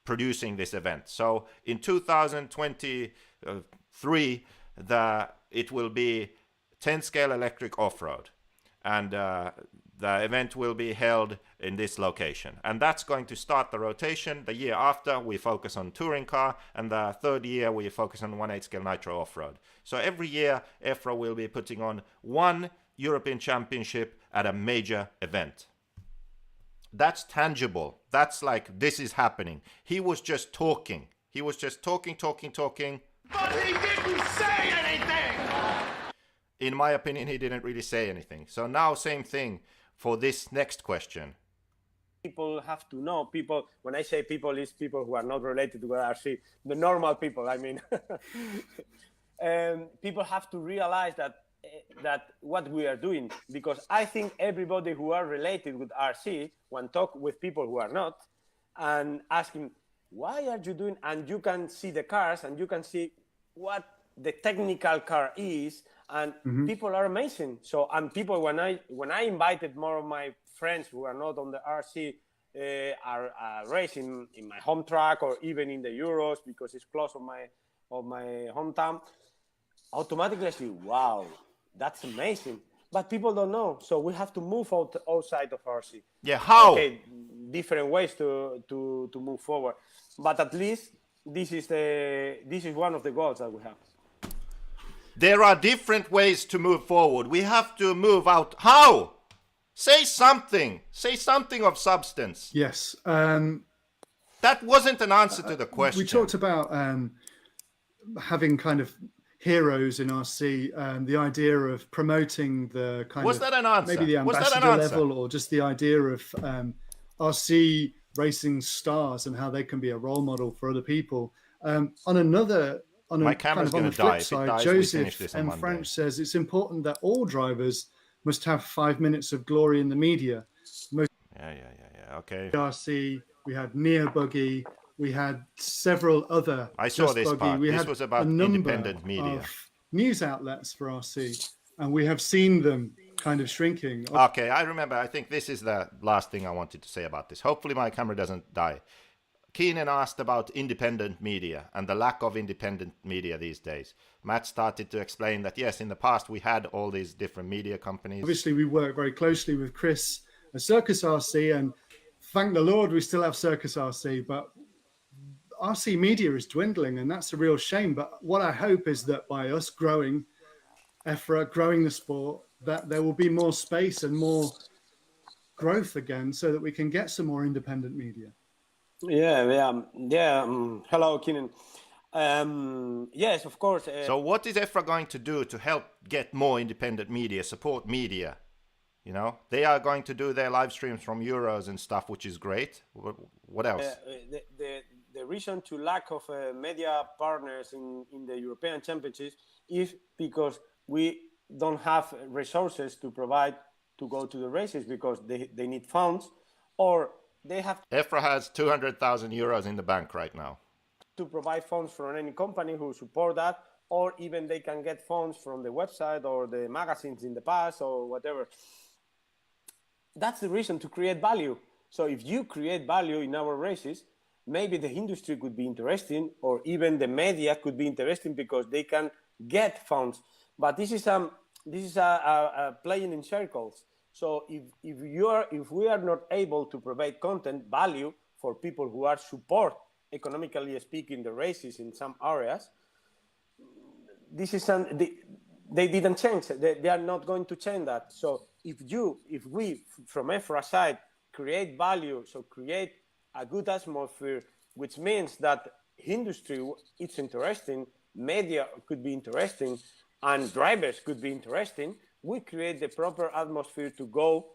producing this event. So in 2023, it will be 10 scale electric off-road, and the event will be held in this location, and that's going to start the rotation. The year after we focus on touring car, and the third year we focus on 1/8 scale nitro off-road. So every year EFRA will be putting on one European Championship at a major event. That's tangible. That's like, this is happening. He was just talking. He was just talking. But he didn't say anything! In my opinion, he didn't really say anything. So now, same thing for this next question. people have to know. People, when I say people, it's people who are not related to RC, the normal people, I mean. People have to realize that what we are doing, because I think everybody who are related with RC, when talk with people who are not, and asking, why are you doing, and you can see the cars, and you can see what the technical car is, and people are amazing. So, and people, when I invited more of my friends who are not on the RC, are racing in my home track or even in the Euros because it's close of my hometown, automatically I say, wow, that's amazing. But people don't know, so we have to move outside of RC. Yeah, how? Okay, different ways to move forward, but at least this is one of the goals that we have. There are different ways to move forward. We have to move out. How? Say something. Say something of substance. Yes. That wasn't an answer to the question. We talked about having kind of heroes in RC, the idea of promoting the kind Was of that an answer? maybe the Was that an ambassador answer? level, or just the idea of RC racing stars and how they can be a role model for other people. My camera's kind of on gonna the die. flip If it side, dies, we finish Joseph this on M. Monday. French says it's important that all drivers must have 5 minutes of glory in the media. Yeah. Okay. RC, we had Neo Buggy, we had several other. I saw Just this Buggy. part. We This had was about a number independent media. of news outlets for RC, and we have seen them kind of shrinking. Okay, I remember. I think this is the last thing I wanted to say about this. Hopefully my camera doesn't die. Keenan asked about independent media and the lack of independent media these days. Matt started to explain that, yes, in the past we had all these different media companies. Obviously, we work very closely with Chris at Circus RC, and thank the Lord we still have Circus RC, but RC media is dwindling, and that's a real shame. But what I hope is that by us growing EFRA, growing the sport, that there will be more space and more growth again so that we can get some more independent media. Hello, Keenan. Yes, of course. So what is EFRA going to do to help get more independent media, support media? You know, they are going to do their live streams from Euros and stuff, which is great. What else? The reason to lack of media partners in the European Championships is because we don't have resources to provide to go to the races, because they need funds, or they have EFRA has 200,000 euros in the bank right now. to provide funds from any company who support that, or even they can get funds from the website or the magazines in the past or whatever. That's the reason to create value. So if you create value in our races, maybe the industry could be interesting, or even the media could be interesting because they can get funds. But this is a playing in circles. So if we are not able to provide content value for people who are support, economically speaking, the races in some areas, this is they didn't change. They are not going to change that. So if we from EFRA side create value, so create a good atmosphere, which means that industry it's interesting, media could be interesting, and drivers could be interesting, we create the proper atmosphere to go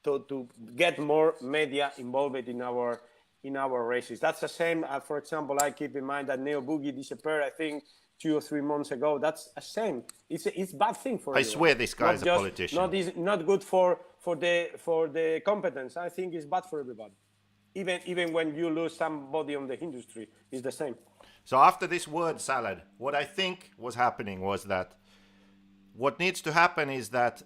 to get more media involved in our races. That's the same. For example, I keep in mind that Neo Boogie disappeared, I think, 2 or 3 months ago. That's a shame. It's a bad thing for everyone. I swear this guy's a politician. Not good for the competence. I think it's bad for everybody. Even when you lose somebody on the industry, it's the same. So after this word salad, what I think was happening was that what needs to happen is that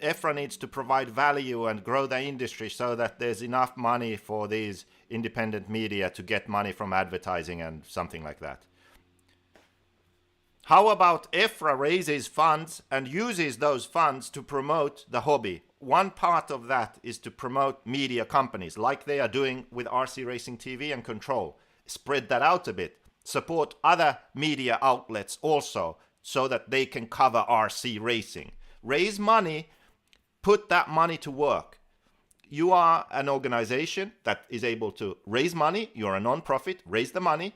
EFRA needs to provide value and grow the industry so that there's enough money for these independent media to get money from advertising and something like that. How about EFRA raises funds and uses those funds to promote the hobby? One part of that is to promote media companies like they are doing with RC Racing TV and Control. Spread that out a bit. Support other media outlets also so that they can cover RC racing. Raise money, put that money to work. You are an organization that is able to raise money. You're a non-profit. Raise the money.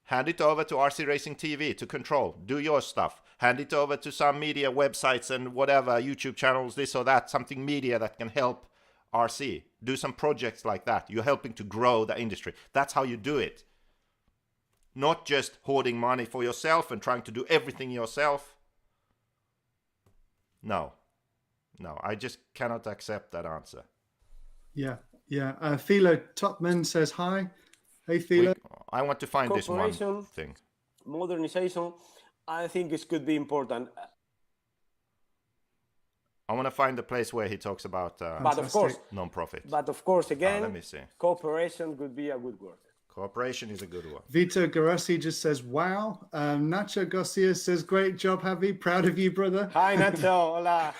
Hand it over to RC Racing TV, to Control. Do your stuff. Hand it over to some media websites and whatever, YouTube channels, this or that, something media that can help RC. Do some projects like that. You're helping to grow the industry. That's how you do it. Not just hoarding money for yourself and trying to do everything yourself. No, I just cannot accept that answer. Yeah. Philo Topman says hi. Hey, Philo. I want to find this one thing. Modernization, I think it could be important. I want to find the place where he talks about but of course, non-profit. But of course, again, let me see. Cooperation could be a good word. Cooperation is a good one. Vito Garassi just says, wow. Nacho Garcia says, great job, Javi. Proud of you, brother. Hi, Nacho. Hola.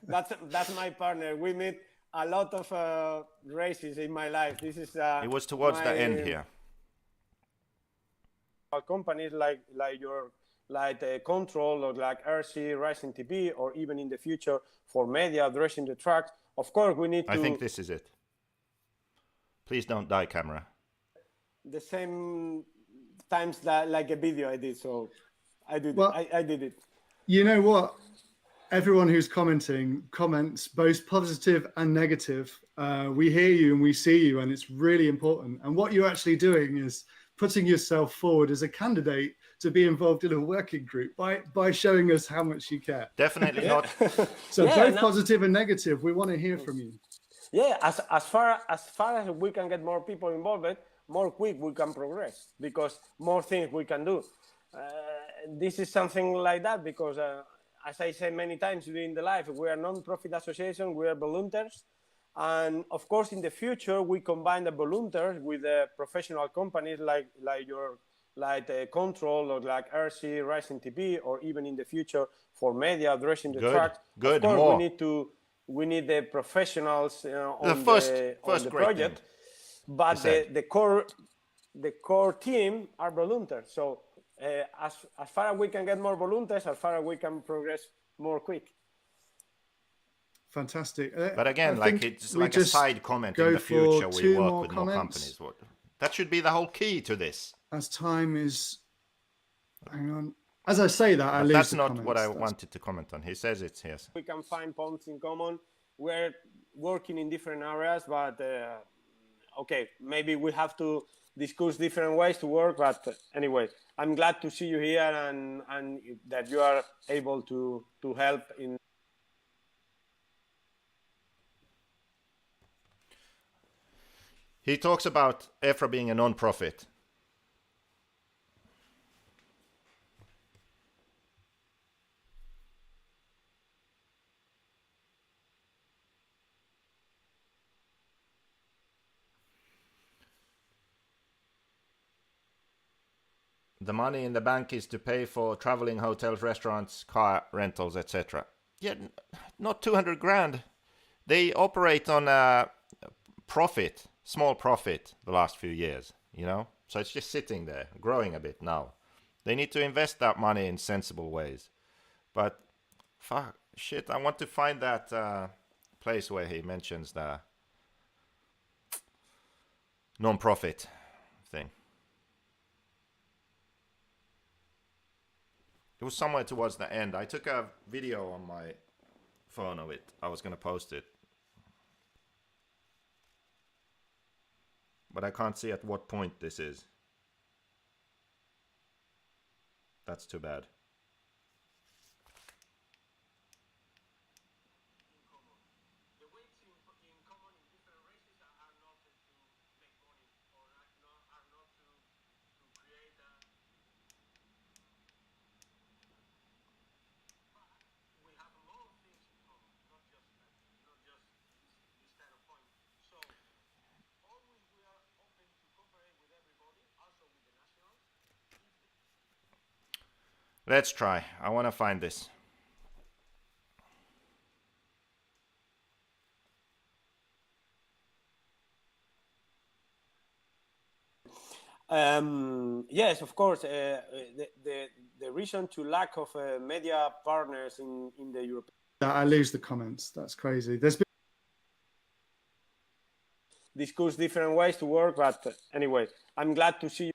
That's my partner. We meet a lot of races in my life. This is it was towards the end here. Companies like Control or like RC Racing TV, or even in the future for media addressing the tracks. Of course, we need to. I think this is it. Please don't die, camera. The same times like a video I did, so I did. Well, I did it. You know what? Everyone who's comments both positive and negative. We hear you and we see you, and it's really important. And what you're actually doing is putting yourself forward as a candidate to be involved in a working group by showing us how much you care. Definitely not. So both positive and negative, we want to hear from you. Yeah, as far as we can get more people involved, more quick we can progress, because more things we can do. This is something like that because, as I said many times during the live, we are a non-profit association, we are volunteers. And of course, in the future, we combine the volunteers with professional companies like Control or like RC Racing TV, or even in the future for media addressing the track. Good. Of course, More. we need the professionals on the project. Thing. But the core team are volunteers. So as far as we can get more volunteers, as far as we can progress more quick. Fantastic. But again, it's like a side comment. In the future, we work with more companies. That should be the whole key to this. As time is, hang on. As I say that, I lose that's the not comments. what I wanted to comment on. He says it's yes. We can find points in common. We're working in different areas, but okay, maybe we have to discuss different ways to work. But anyway, I'm glad to see you here and that you are able to help in. He talks about EFRA being a non-profit. the money in the bank is to pay for traveling, hotels, restaurants, car rentals, etc. Yeah, not 200 grand. They operate on a profit, small profit, the last few years, you know? So it's just sitting there, growing a bit now. They need to invest that money in sensible ways. But, fuck, shit, I want to find that place where he mentions the non-profit thing. It was somewhere towards the end. I took a video on my phone of it. I was going to post it. But I can't see at what point this is. That's too bad. Let's try. I want to find this. Yes, of course. The reason to lack of media partners in the European. I lose the comments. That's crazy. There's been discuss different ways to work, but anyway, I'm glad to see you.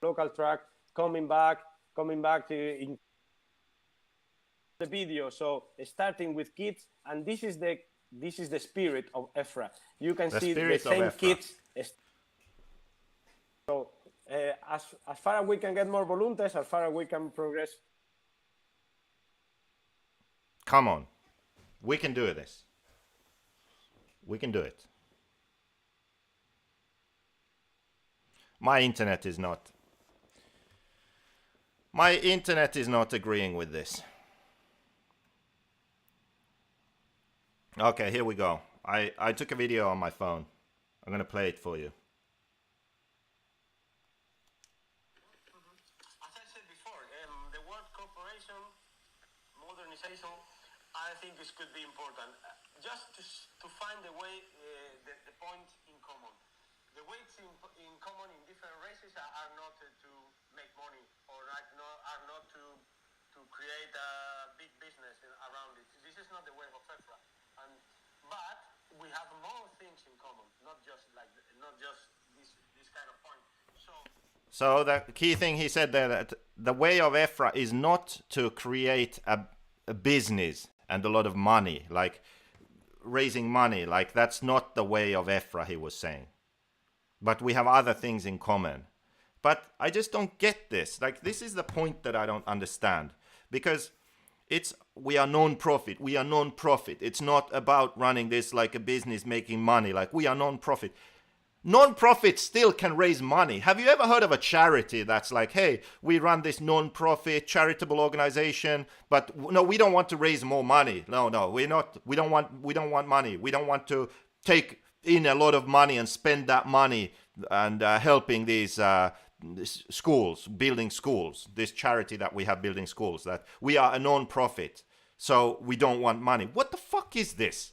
Local track coming back to in the video. So starting with kids, and this is the spirit of EFRA. You can see the same kids. So as far as we can get more volunteers, as far as we can progress. Come on, we can do this. We can do it. My internet is not agreeing with this. Okay, here we go. I took a video on my phone. I'm going to play it for you. As I said before, the word cooperation, modernization, I think this could be important. Just to find the way, the point in common. The weights in common in different races are not to make money or are not to create a big business around it. This is not the way of EFRA. But we have more things in common, not just this kind of point. So the key thing he said there, that the way of EFRA is not to create a business and a lot of money, like raising money. Like that's not the way of EFRA, he was saying. But we have other things in common. But I just don't get this. Like this is the point that I don't understand. Because we are non-profit. We are non-profit. It's not about running this like a business making money. Like we are non-profit. Non-profit still can raise money. Have you ever heard of a charity that's like, hey, we run this non-profit charitable organization, but no, we don't want to raise more money. No, we don't want money. We don't want to take in a lot of money and spend that money and helping these schools, building schools, this charity that we have building schools, that we are a non-profit, so we don't want money. What the fuck is this?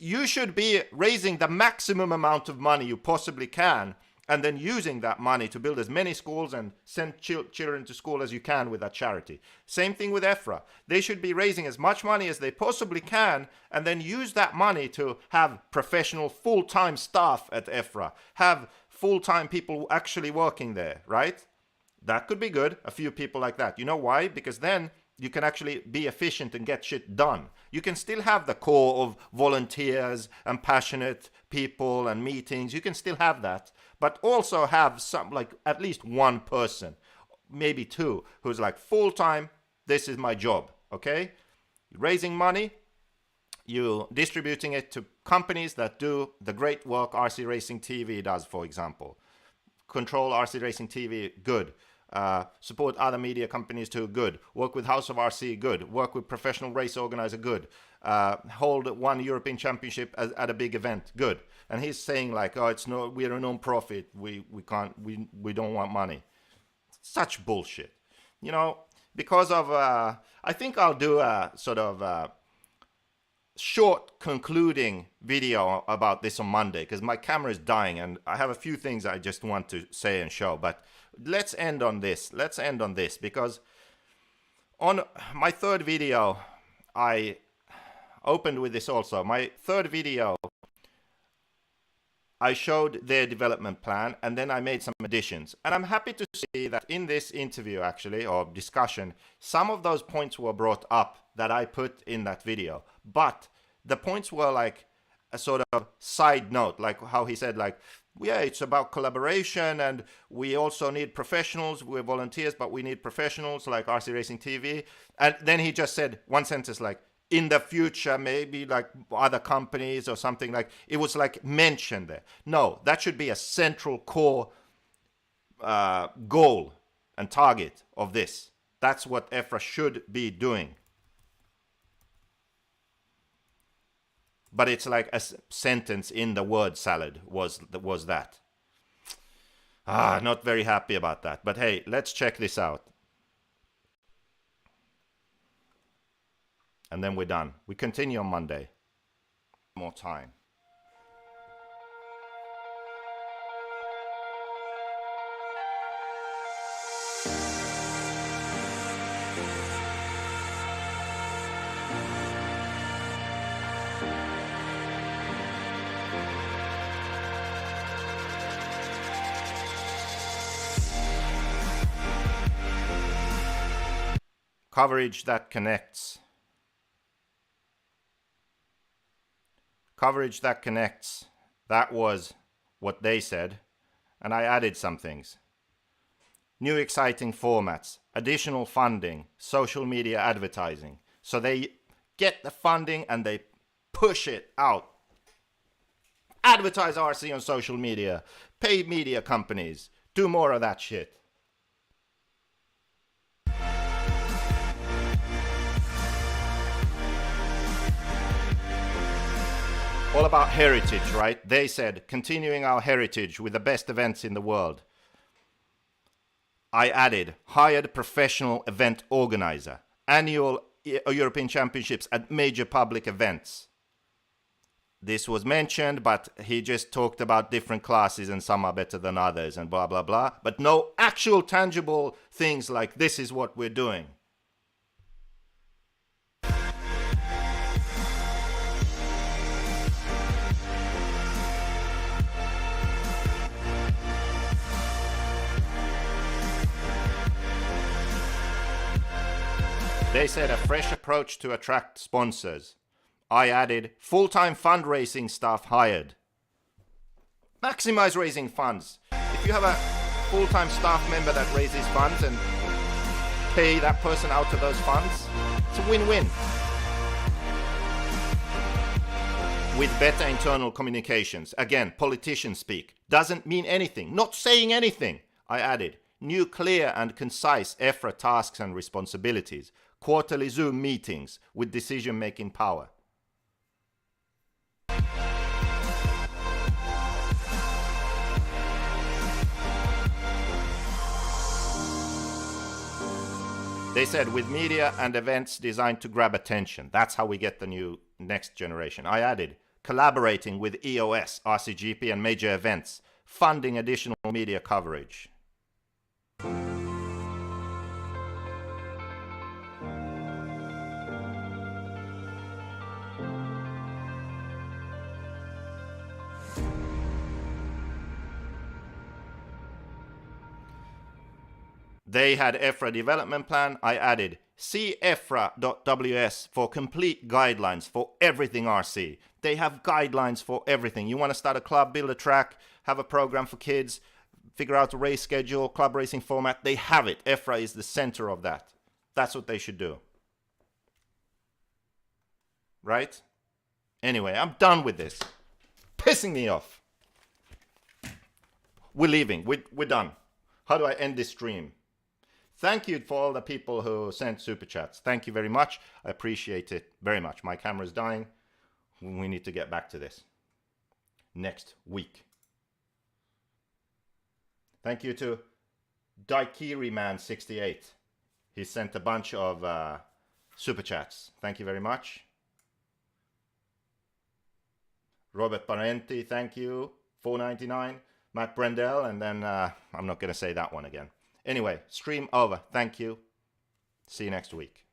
You should be raising the maximum amount of money you possibly can and then using that money to build as many schools and send children to school as you can with that charity. Same thing with EFRA. They should be raising as much money as they possibly can and then use that money to have professional full-time staff at EFRA, have full-time people actually working there, right? That could be good, a few people like that. You know why? Because then you can actually be efficient and get shit done. You can still have the core of volunteers and passionate people and meetings. You can still have that, but also have some, like at least one person, maybe two, who's like full-time, this is my job, okay? Raising money, you distributing it to companies that do the great work RC Racing TV does, for example. Control RC Racing TV, good. Support other media companies too, good. Work with House of RC, good. Work with professional race organizer, good. Hold one European championship at a big event, good. And he's saying like, oh, we're a non-profit, we don't want money. Such bullshit, you know. Because of, I think I'll do a sort of short concluding video about this on Monday, because my camera is dying and I have a few things I just want to say and show. But let's end on this. Let's end on this, because on my third video, I opened with this also. My third video, I showed their development plan and then I made some additions. And I'm happy to see that in this interview actually, or discussion, some of those points were brought up that I put in that video. But the points were like a sort of side note, like how he said like, yeah, it's about collaboration and we also need professionals. We're volunteers, but we need professionals like RC Racing TV. And then he just said one sentence like, in the future, maybe like other companies or something, like it was like mentioned there. No, that should be a central core goal and target of this. That's what EFRA should be doing. But it's like a sentence in the word salad was that. Not very happy about that. But hey, let's check this out. And then we're done. We continue on Monday. More time. Coverage that connects. Coverage that connects. That was what they said. And I added some things. New exciting formats, additional funding, social media advertising. So they get the funding and they push it out. Advertise RC on social media. Pay media companies. Do more of that shit. All about heritage, right? They said, continuing our heritage with the best events in the world. I added, hired professional event organizer, annual European championships at major public events. This was mentioned, but he just talked about different classes and some are better than others and blah, blah, blah. But no actual tangible things like this is what we're doing. They said a fresh approach to attract sponsors. I added full-time fundraising staff hired. Maximize raising funds. If you have a full-time staff member that raises funds and pay that person out of those funds, it's a win-win. With better internal communications. Again, politician speak. Doesn't mean anything. Not saying anything. I added new clear and concise EFRA tasks and responsibilities. Quarterly Zoom meetings with decision-making power. They said with media and events designed to grab attention. That's how we get the new next generation. I added collaborating with EOS, RCGP and major events, funding additional media coverage. They had EFRA development plan. I added see EFRA.ws for complete guidelines for everything RC. They have guidelines for everything. You want to start a club, build a track, have a program for kids, figure out a race schedule, club racing format. They have it. EFRA is the center of that. That's what they should do. Right? Anyway, I'm done with this. Pissing me off. We're leaving. We're done. How do I end this stream? Thank you for all the people who sent super chats. Thank you very much. I appreciate it very much. My camera's dying. We need to get back to this next week. Thank you to JQRacing 68. He sent a bunch of super chats. Thank you very much. Robert Parenti, thank you. $4.99. Matt Brendel, and then I'm not going to say that one again. Anyway, stream over. Thank you. See you next week.